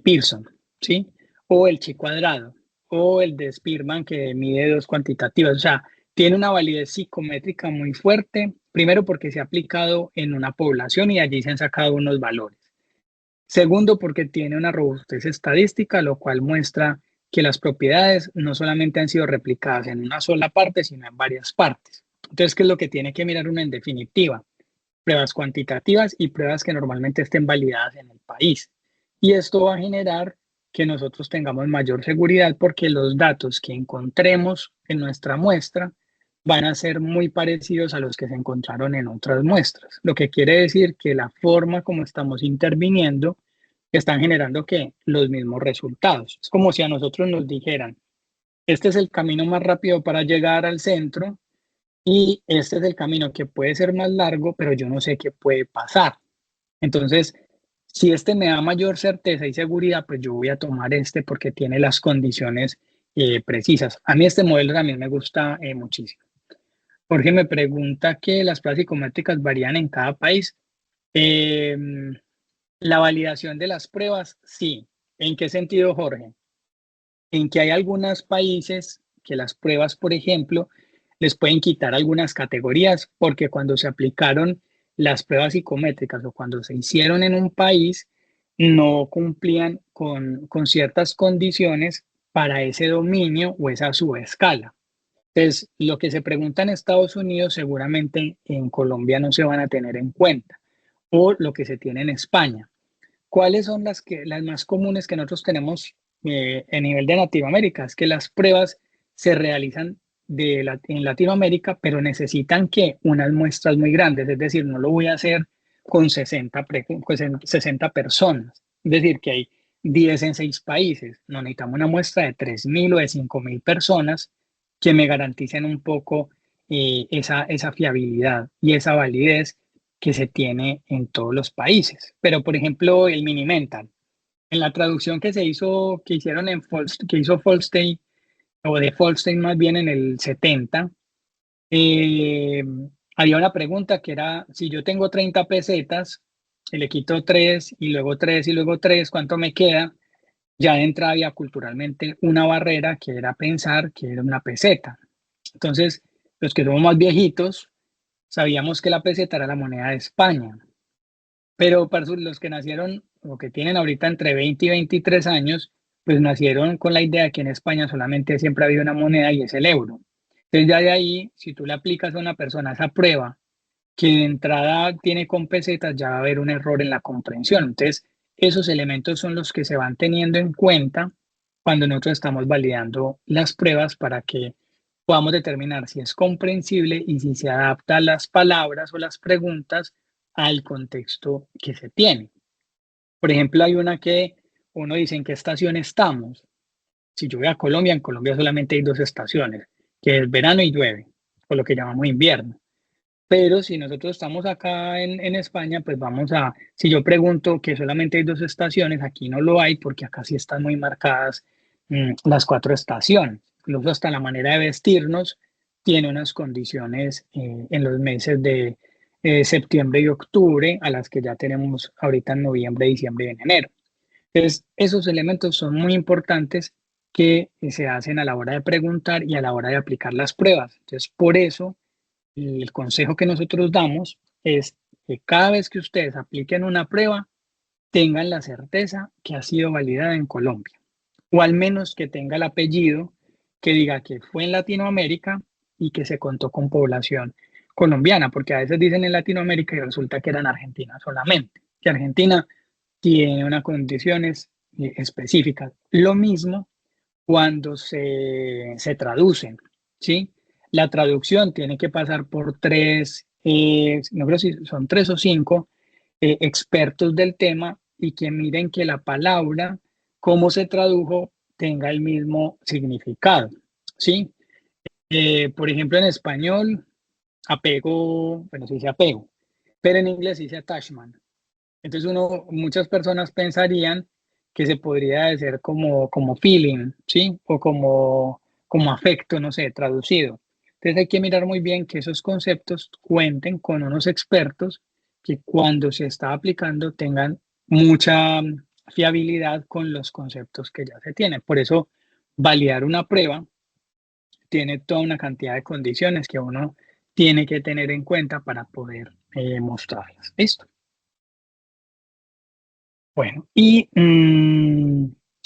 Pearson, ¿sí? O el chi cuadrado, o el de Spearman que mide dos cuantitativas. O sea, tiene una validez psicométrica muy fuerte, primero porque se ha aplicado en una población y allí se han sacado unos valores. Segundo, porque tiene una robustez estadística, lo cual muestra que las propiedades no solamente han sido replicadas en una sola parte, sino en varias partes. Entonces, ¿qué es lo que tiene que mirar uno en definitiva? Pruebas cuantitativas y pruebas que normalmente estén validadas en el país. Y esto va a generar que nosotros tengamos mayor seguridad porque los datos que encontremos en nuestra muestra van a ser muy parecidos a los que se encontraron en otras muestras. Lo que quiere decir que la forma como estamos interviniendo están generando que los mismos resultados. Es como si a nosotros nos dijeran, este es el camino más rápido para llegar al centro y este es el camino que puede ser más largo, pero yo no sé qué puede pasar. Entonces, si este me da mayor certeza y seguridad, pues yo voy a tomar este porque tiene las condiciones precisas. A mí este modelo también me gusta muchísimo. Jorge me pregunta que las pruebas psicométricas varían en cada país. Eh, la validación de las pruebas, sí. ¿En qué sentido, Jorge? En que hay algunos países que las pruebas, por ejemplo, les pueden quitar algunas categorías porque cuando se aplicaron las pruebas psicométricas o cuando se hicieron en un país, no cumplían con ciertas condiciones para ese dominio o esa subescala. Entonces, lo que se pregunta en Estados Unidos seguramente en Colombia no se van a tener en cuenta o lo que se tiene en España. ¿Cuáles son las más comunes que nosotros tenemos a nivel de Latinoamérica? Es que las pruebas se realizan en Latinoamérica, pero necesitan que unas muestras muy grandes, es decir, no lo voy a hacer con 60 personas, es decir, que hay 10 en 6 países, no necesitamos una muestra de 3.000 o de 5.000 personas que me garanticen un poco esa fiabilidad y esa validez que se tiene en todos los países. Pero, por ejemplo, el mini mental, en la traducción que hicieron que hizo Folstein, o de Folstein más bien en el 70, eh, había una pregunta que era, si yo tengo 30 pesetas, y le quito 3 y luego 3 y luego 3, ¿cuánto me queda? Ya de entrada había culturalmente una barrera que era pensar que era una peseta. Entonces, los que somos más viejitos, sabíamos que la peseta era la moneda de España. Pero para los que nacieron o que tienen ahorita entre 20 y 23 años, pues nacieron con la idea de que en España solamente siempre ha habido una moneda y es el euro. Entonces ya de ahí, si tú le aplicas a una persona esa prueba que de entrada tiene con pesetas, ya va a haber un error en la comprensión. Entonces, esos elementos son los que se van teniendo en cuenta cuando nosotros estamos validando las pruebas para que podamos determinar si es comprensible y si se adapta a las palabras o las preguntas al contexto que se tiene. Por ejemplo, hay una que uno dice en qué estación estamos. Si yo voy a Colombia, en Colombia solamente hay 2 estaciones, que es verano y llueve, o lo que llamamos invierno. Pero si nosotros estamos acá en España, pues si yo pregunto que solamente hay 2 estaciones, aquí no lo hay porque acá sí están muy marcadas las 4 estaciones. Incluso hasta la manera de vestirnos tiene unas condiciones en los meses de septiembre y octubre, a las que ya tenemos ahorita en noviembre, diciembre y en enero. Entonces, esos elementos son muy importantes que se hacen a la hora de preguntar y a la hora de aplicar las pruebas. Entonces, por eso el consejo que nosotros damos es que cada vez que ustedes apliquen una prueba, tengan la certeza que ha sido validada en Colombia, o al menos que tenga el apellido que diga que fue en Latinoamérica y que se contó con población colombiana, porque a veces dicen en Latinoamérica y resulta que era en Argentina solamente, que Argentina tiene unas condiciones específicas. Lo mismo cuando se traducen, ¿sí? La traducción tiene que pasar por no creo si son 3 o 5 expertos del tema y que miren que la palabra, cómo se tradujo, tenga el mismo significado, ¿sí? Por ejemplo, en español, apego, bueno, se dice apego, pero en inglés se dice attachment. Entonces muchas personas pensarían que se podría decir como feeling, ¿sí? O como afecto, no sé, traducido. Entonces hay que mirar muy bien que esos conceptos cuenten con unos expertos que cuando se está aplicando tengan mucha fiabilidad con los conceptos que ya se tienen. Por eso, validar una prueba tiene toda una cantidad de condiciones que uno tiene que tener en cuenta para poder mostrarlas. ¿Listo? Bueno,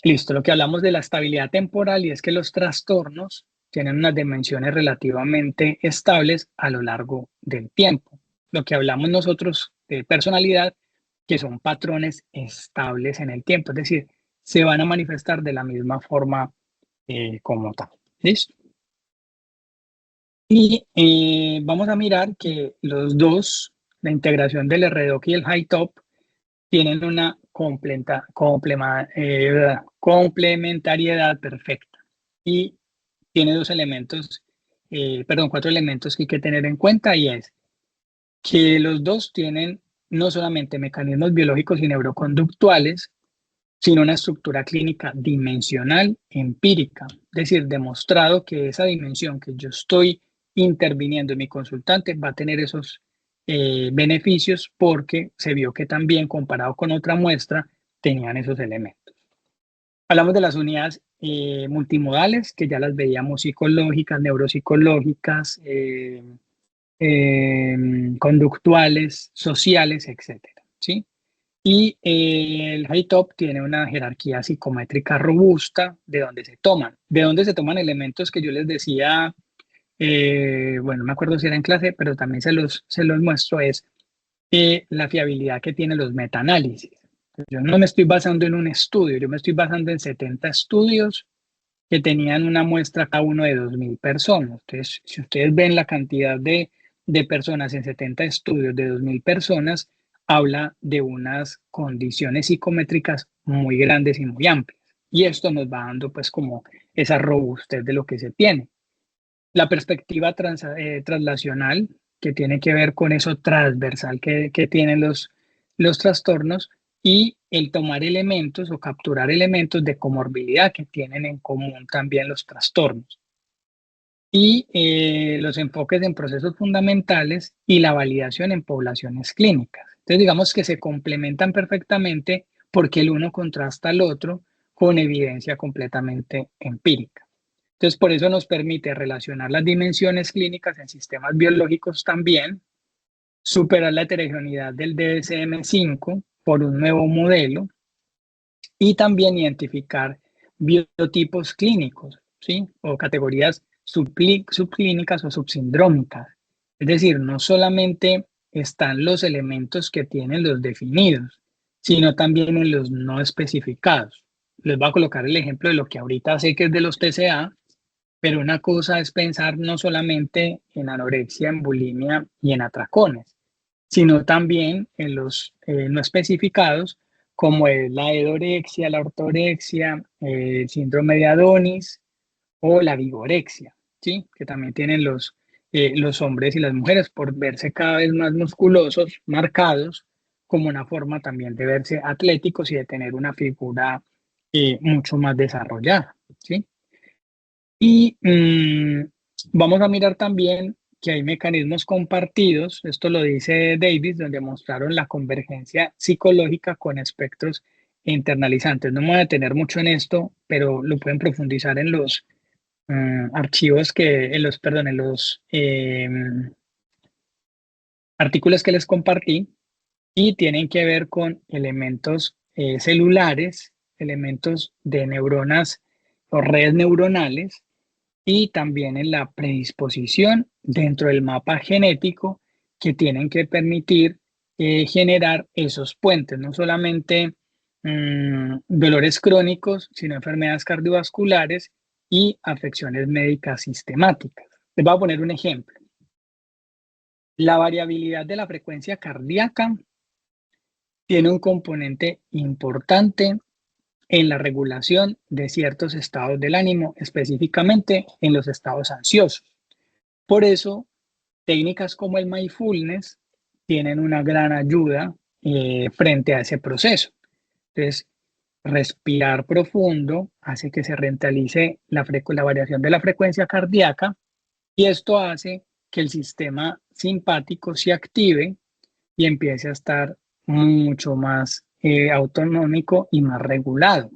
listo, lo que hablamos de la estabilidad temporal y es que los trastornos tienen unas dimensiones relativamente estables a lo largo del tiempo. Lo que hablamos nosotros de personalidad, que son patrones estables en el tiempo, es decir, se van a manifestar de la misma forma como tal. ¿Listo? Y vamos a mirar que los dos, la integración del RDoC y el HiTop, tienen una complementariedad perfecta. Y tiene cuatro elementos que hay que tener en cuenta, y es que los dos tienen no solamente mecanismos biológicos y neuroconductuales, sino una estructura clínica dimensional empírica, es decir, demostrado que esa dimensión que yo estoy interviniendo en mi consultante va a tener esos beneficios porque se vio que también comparado con otra muestra tenían esos elementos. Hablamos de las unidades multimodales, que ya las veíamos, psicológicas, neuropsicológicas, conductuales, sociales, etcétera, ¿sí? Y el HiTop tiene una jerarquía psicométrica robusta de donde se toman elementos que yo les decía, bueno, no me acuerdo si era en clase, pero también se los muestro, es la fiabilidad que tienen los metaanálisis. Yo no me estoy basando en un estudio, yo me estoy basando en 70 estudios que tenían una muestra cada uno de 2.000 personas. Entonces, si ustedes ven la cantidad de personas en 70 estudios de 2.000 personas, habla de unas condiciones psicométricas muy grandes y muy amplias. Y esto nos va dando pues como esa robustez de lo que se tiene. La perspectiva translacional, que tiene que ver con eso transversal que tienen los trastornos, y el tomar elementos o capturar elementos de comorbilidad que tienen en común también los trastornos. Y los enfoques en procesos fundamentales y la validación en poblaciones clínicas. Entonces, digamos que se complementan perfectamente porque el uno contrasta al otro con evidencia completamente empírica. Entonces, por eso nos permite relacionar las dimensiones clínicas en sistemas biológicos también, superar la heterogeneidad del DSM-5 por un nuevo modelo y también identificar biotipos clínicos, ¿sí? O categorías subclínicas o subsindrómicas. Es decir, no solamente están los elementos que tienen los definidos, sino también en los no especificados. Les voy a colocar el ejemplo de lo que ahorita sé que es de los TCA, pero una cosa es pensar no solamente en anorexia, en bulimia y en atracones, sino también en los no especificados, como es la edorexia, la ortorexia, el síndrome de Adonis o la vigorexia, ¿sí? Que también tienen los hombres y las mujeres por verse cada vez más musculosos, marcados, como una forma también de verse atléticos y de tener una figura mucho más desarrollada, ¿sí? Y vamos a mirar también que hay mecanismos compartidos, esto lo dice Davis, donde mostraron la convergencia psicológica con espectros internalizantes. No me voy a detener mucho en esto, pero lo pueden profundizar en los archivos en los artículos que les compartí, y tienen que ver con elementos celulares, elementos de neuronas o redes neuronales, y también en la predisposición dentro del mapa genético que tienen que permitir generar esos puentes, no solamente dolores crónicos, sino enfermedades cardiovasculares y afecciones médicas sistemáticas. Les voy a poner un ejemplo. La variabilidad de la frecuencia cardíaca tiene un componente importante en la regulación de ciertos estados del ánimo, específicamente en los estados ansiosos. Por eso, técnicas como el mindfulness tienen una gran ayuda frente a ese proceso. Entonces, respirar profundo hace que se rentalice la variación de la frecuencia cardíaca, y esto hace que el sistema simpático se active y empiece a estar mucho más autonómico y más regulado.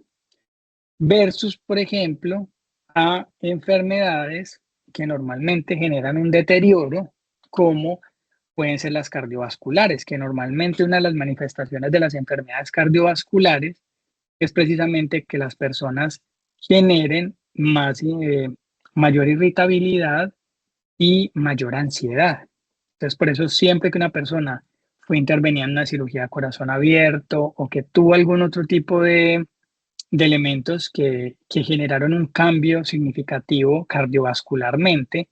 Versus, por ejemplo, a enfermedades que normalmente generan un deterioro, como pueden ser las cardiovasculares, que normalmente una de las manifestaciones de las enfermedades cardiovasculares es precisamente que las personas generen más mayor irritabilidad y mayor ansiedad. Entonces, por eso siempre que una persona fue intervenida en una cirugía de corazón abierto o que tuvo algún otro tipo de elementos que generaron un cambio significativo cardiovascularmente,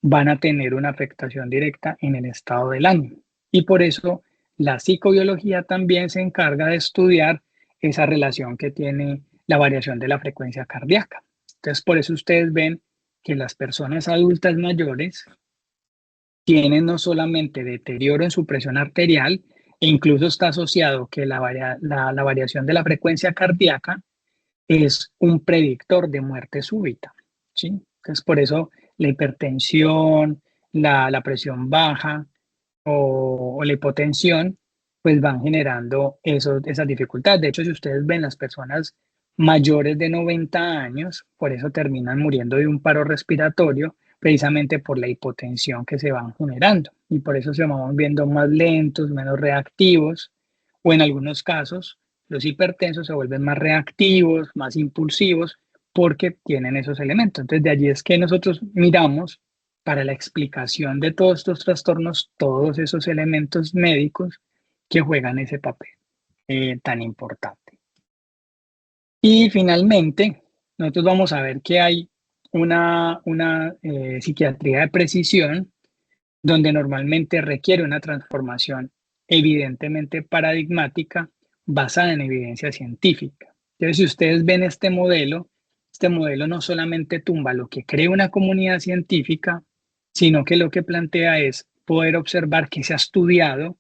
van a tener una afectación directa en el estado del ánimo. Y por eso la psicobiología también se encarga de estudiar esa relación que tiene la variación de la frecuencia cardíaca. Entonces, por eso ustedes ven que las personas adultas mayores tienen no solamente deterioro en su presión arterial, e incluso está asociado que la variación de la frecuencia cardíaca es un predictor de muerte súbita, ¿sí? Entonces, por eso la hipertensión, la presión baja o la hipotensión, pues van generando esas dificultades. De hecho, si ustedes ven las personas mayores de 90 años, por eso terminan muriendo de un paro respiratorio, precisamente por la hipotensión que se van generando. Y por eso se van viendo más lentos, menos reactivos, o en algunos casos, los hipertensos se vuelven más reactivos, más impulsivos, porque tienen esos elementos. Entonces, de allí es que nosotros miramos para la explicación de todos estos trastornos, todos esos elementos médicos que juegan ese papel tan importante. Y finalmente, nosotros vamos a ver que hay una psiquiatría de precisión donde normalmente requiere una transformación evidentemente paradigmática basada en evidencia científica. Entonces, si ustedes ven este modelo no solamente tumba lo que cree una comunidad científica, sino que lo que plantea es poder observar qué se ha estudiado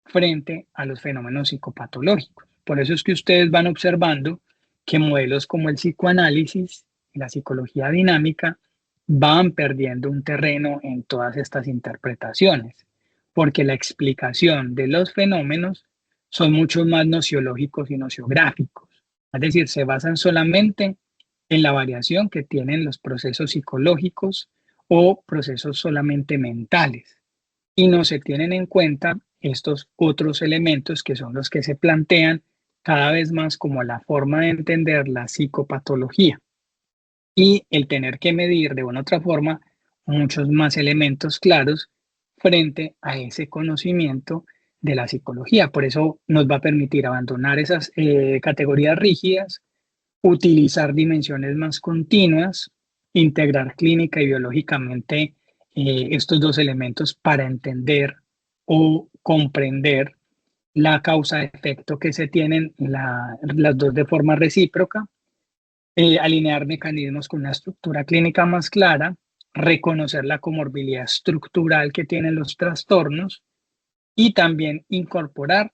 frente a los fenómenos psicopatológicos. Por eso es que ustedes van observando que modelos como el psicoanálisis y la psicología dinámica van perdiendo un terreno en todas estas interpretaciones, porque la explicación de los fenómenos son mucho más nociológicos y nociográficos. Es decir, se basan solamente en la variación que tienen los procesos psicológicos o procesos solamente mentales y no se tienen en cuenta estos otros elementos que son los que se plantean cada vez más como la forma de entender la psicopatología y el tener que medir de una u otra forma muchos más elementos claros frente a ese conocimiento de la psicología. Por eso nos va a permitir abandonar esas categorías rígidas, utilizar dimensiones más continuas, integrar clínica y biológicamente estos dos elementos para entender o comprender la causa-efecto que se tienen las dos de forma recíproca, alinear mecanismos con una estructura clínica más clara, reconocer la comorbilidad estructural que tienen los trastornos y también incorporar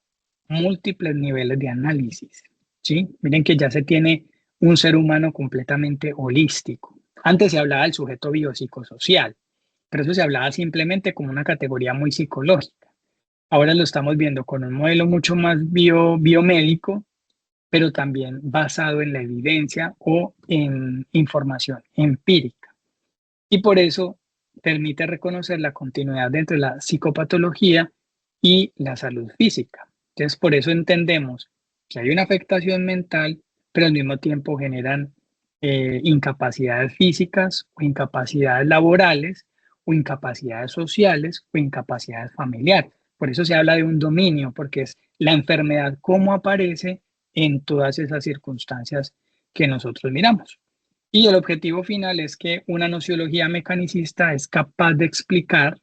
múltiples niveles de análisis, ¿sí? Miren que ya se tiene un ser humano completamente holístico. Antes se hablaba del sujeto biopsicosocial, pero eso se hablaba simplemente como una categoría muy psicológica. Ahora lo estamos viendo con un modelo mucho más biomédico, pero también basado en la evidencia o en información empírica. Y por eso permite reconocer la continuidad entre la psicopatología y la salud física. Entonces, por eso entendemos que hay una afectación mental, pero al mismo tiempo generan incapacidades físicas o incapacidades laborales o incapacidades sociales o incapacidades familiares. Por eso se habla de un dominio, porque es la enfermedad cómo aparece en todas esas circunstancias que nosotros miramos. Y el objetivo final es que una nociología mecanicista es capaz de explicar,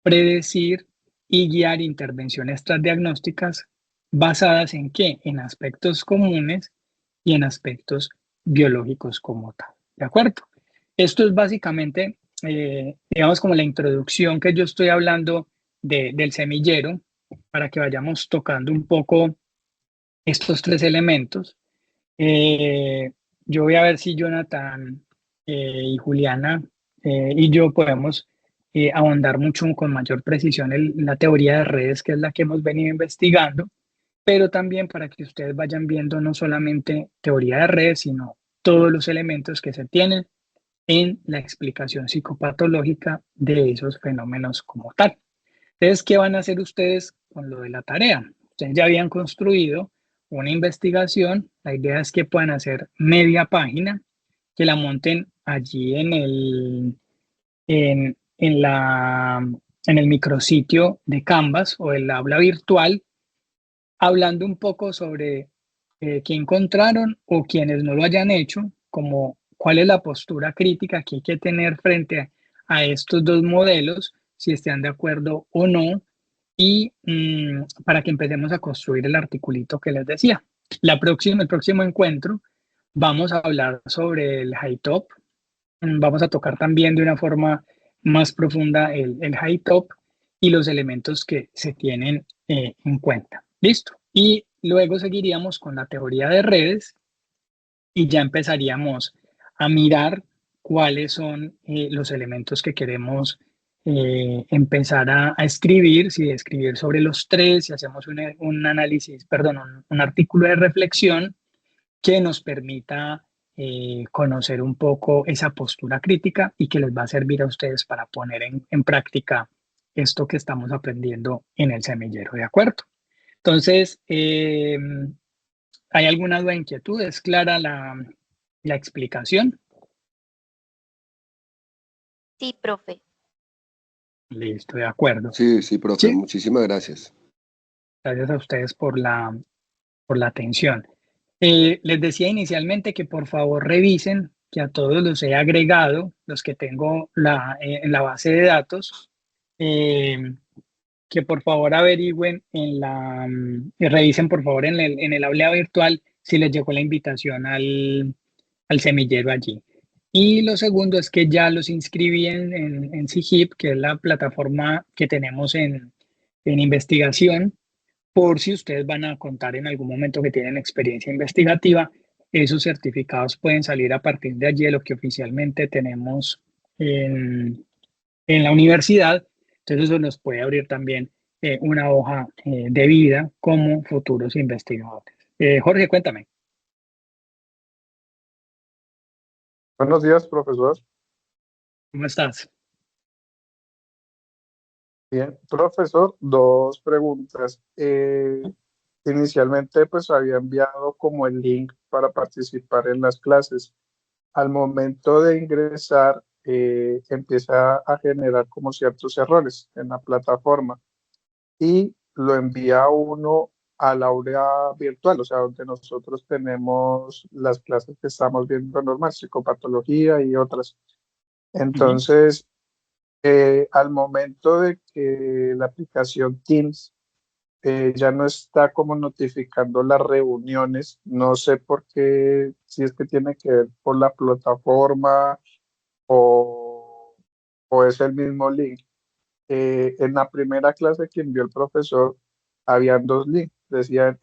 predecir y guiar intervenciones transdiagnósticas basadas en qué? En aspectos comunes y en aspectos biológicos como tal. ¿De acuerdo? Esto es básicamente, digamos, como la introducción que yo estoy hablando del semillero para que vayamos tocando un poco estos tres elementos. Yo voy a ver si Jonathan y Juliana y yo podemos ahondar mucho con mayor precisión en la teoría de redes, que es la que hemos venido investigando, pero también para que ustedes vayan viendo no solamente teoría de redes, sino todos los elementos que se tienen en la explicación psicopatológica de esos fenómenos como tal. Entonces, ¿qué van a hacer ustedes con lo de la tarea? Ustedes ya habían construido una investigación, la idea es que puedan hacer media página, que la monten allí en el micrositio de Canvas o el aula virtual, hablando un poco sobre qué encontraron o quienes no lo hayan hecho, como cuál es la postura crítica que hay que tener frente a estos dos modelos, si están de acuerdo o no, y para que empecemos a construir el articulito que les decía. El próximo encuentro vamos a hablar sobre el high top, vamos a tocar también de una forma más profunda el high top y los elementos que se tienen en cuenta. ¿Listo? Y luego seguiríamos con la teoría de redes y ya empezaríamos a mirar cuáles son los elementos que queremos empezar a escribir, si escribir sobre los tres, si hacemos un análisis, perdón, un artículo de reflexión que nos permita conocer un poco esa postura crítica y que les va a servir a ustedes para poner en práctica esto que estamos aprendiendo en el semillero, ¿de acuerdo? Entonces, ¿hay alguna duda, inquietud? ¿Es clara la explicación? Sí, profe. Listo, de acuerdo. Sí, sí, profe, Sí, muchísimas gracias. gracias a ustedes por la atención. Les decía inicialmente que por favor revisen que a todos los he agregado, los que tengo en la base de datos, que por favor averigüen y revisen por favor en el aula virtual si les llegó la invitación al semillero allí. Y lo segundo es que ya los inscribí en SIGIP, que es la plataforma que tenemos en investigación, por si ustedes van a contar en algún momento que tienen experiencia investigativa. Esos certificados pueden salir a partir de allí de lo que oficialmente tenemos en la universidad. Entonces eso nos puede abrir también una hoja de vida como futuros investigadores. Jorge, cuéntame. Buenos días, profesor. ¿Cómo estás? Bien, profesor, dos preguntas. Inicialmente, pues había enviado como el link para participar en las clases. Al momento de ingresar, empieza a generar como ciertos errores en la plataforma y lo envía a uno al aula virtual, o sea, donde nosotros tenemos las clases que estamos viendo normal, psicopatología y otras. Entonces, al momento de que la aplicación Teams ya no está como notificando las reuniones, no sé por qué, si es que tiene que ver por la plataforma o, o es el mismo link. En la primera clase que envió el profesor, habían dos links, decían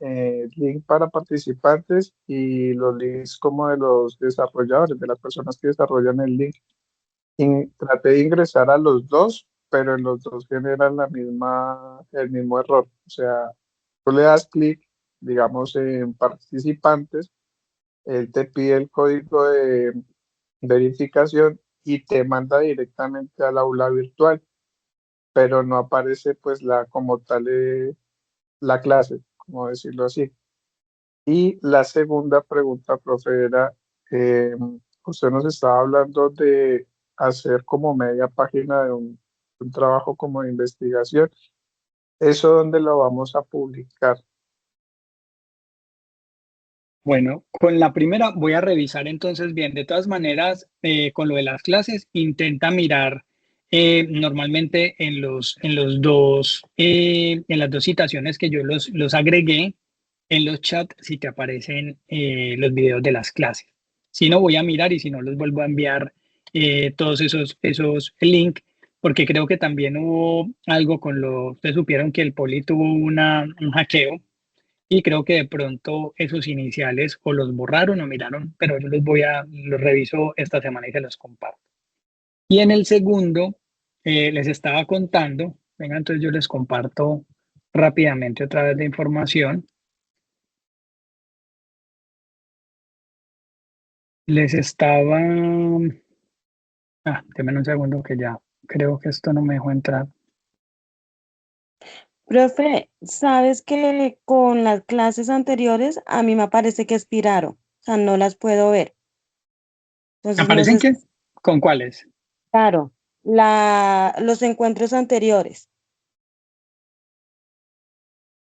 link para participantes y los links como de los desarrolladores, de las personas que desarrollan el link. Y traté de ingresar a los dos, pero en los dos generan el mismo error. O sea, tú le das clic, digamos, en participantes, él te pide el código de verificación y te manda directamente al aula virtual, pero no aparece pues como tal la clase, como decirlo así. Y la segunda pregunta, profe, era, usted nos estaba hablando de hacer como media página de un trabajo como de investigación. ¿Eso dónde lo vamos a publicar? Bueno, con la primera voy a revisar entonces bien. De todas maneras, con lo de las clases, intenta mirar normalmente en las dos citaciones que yo los agregué en los chats, si te aparecen los videos de las clases. Si no, voy a mirar y si no, los vuelvo a enviar todos esos links, porque creo que también hubo algo ustedes supieron que el Poli tuvo un hackeo y creo que de pronto esos iniciales o los borraron o miraron, pero yo los reviso esta semana y se los comparto. Y en el segundo, les estaba contando, venga, entonces yo les comparto rápidamente otra vez de información. Les estaba... denme un segundo que ya creo que esto no me dejó entrar. Profe, ¿sabes que con las clases anteriores a mí me parece que expiraron? O sea, no las puedo ver. Entonces, no ¿Aparecen sé, qué? ¿Con cuáles? Claro, los encuentros anteriores.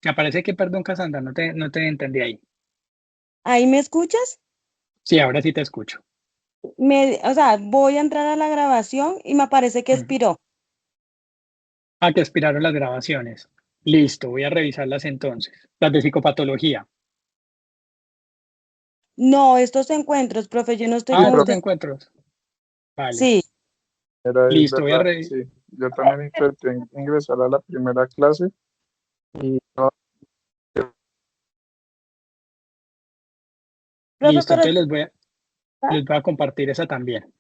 Me parece que, perdón, Cassandra, no te entendí ahí. ¿Ahí me escuchas? Sí, ahora sí te escucho. O sea, voy a entrar a la grabación y me parece que Ujú. expiró. Ah, que expiraron las grabaciones. Listo, voy a revisarlas entonces. Las de psicopatología. No, estos encuentros, profe, yo no estoy Ah, con estos usted. encuentros. Vale. Sí, Es Listo, voy a verdad, revisar. sí. Yo también intenté ingresar a la primera clase y no, profe, Listo, pero entonces les voy a compartir esa también.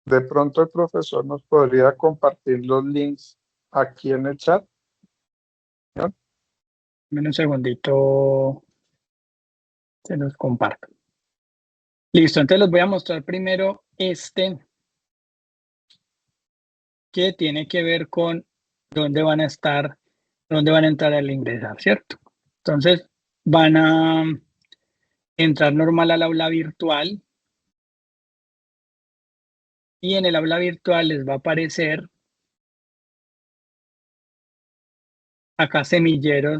de pronto el profesor nos podría compartir los links aquí en el chat, ¿no? Dame un segundito, se los comparto. Listo, entonces les voy a mostrar primero que tiene que ver con dónde van a estar, dónde van a entrar al ingresar, ¿cierto? Entonces van a entrar normal al aula virtual y en el aula virtual les va a aparecer acá semillero,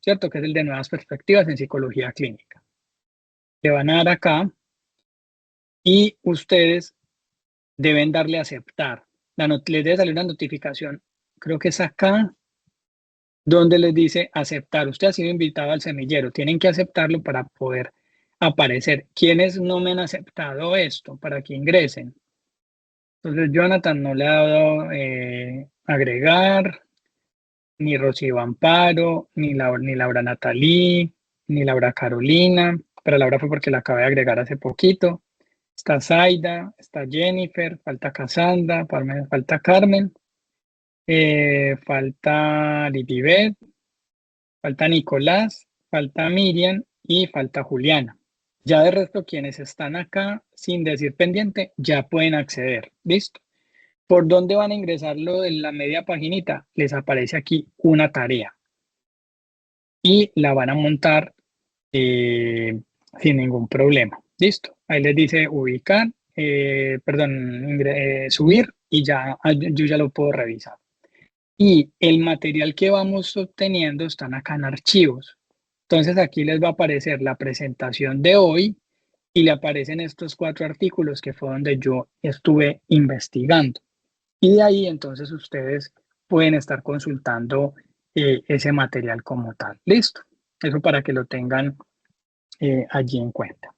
¿cierto? Que es el de nuevas perspectivas en psicología clínica. Le van a dar acá y ustedes deben darle a aceptar. Les debe salir una notificación, creo que es acá, donde les dice aceptar. Usted ha sido invitado al semillero, tienen que aceptarlo para poder aparecer. ¿Quiénes no me han aceptado esto para que ingresen? Entonces, Jonathan no le ha dado agregar, ni Rocío Amparo, ni Laura Natalí, ni Laura Carolina, pero Laura fue porque la acabé de agregar hace poquito. Está Zaida, está Jennifer, falta Cassandra, falta Carmen, falta Lidibet, falta Nicolás, falta Miriam y falta Juliana. Ya de resto, quienes están acá sin decir pendiente, ya pueden acceder. ¿Listo? ¿Por dónde van a ingresar lo de la media paginita? Les aparece aquí una tarea y la van a montar sin ningún problema. ¿Listo? Ahí les dice ubicar, subir y ya yo ya lo puedo revisar. Y el material que vamos obteniendo están acá en archivos. Entonces aquí les va a aparecer la presentación de hoy y le aparecen estos 4 artículos que fue donde yo estuve investigando. Y de ahí entonces ustedes pueden estar consultando ese material como tal. Listo. Eso para que lo tengan allí en cuenta.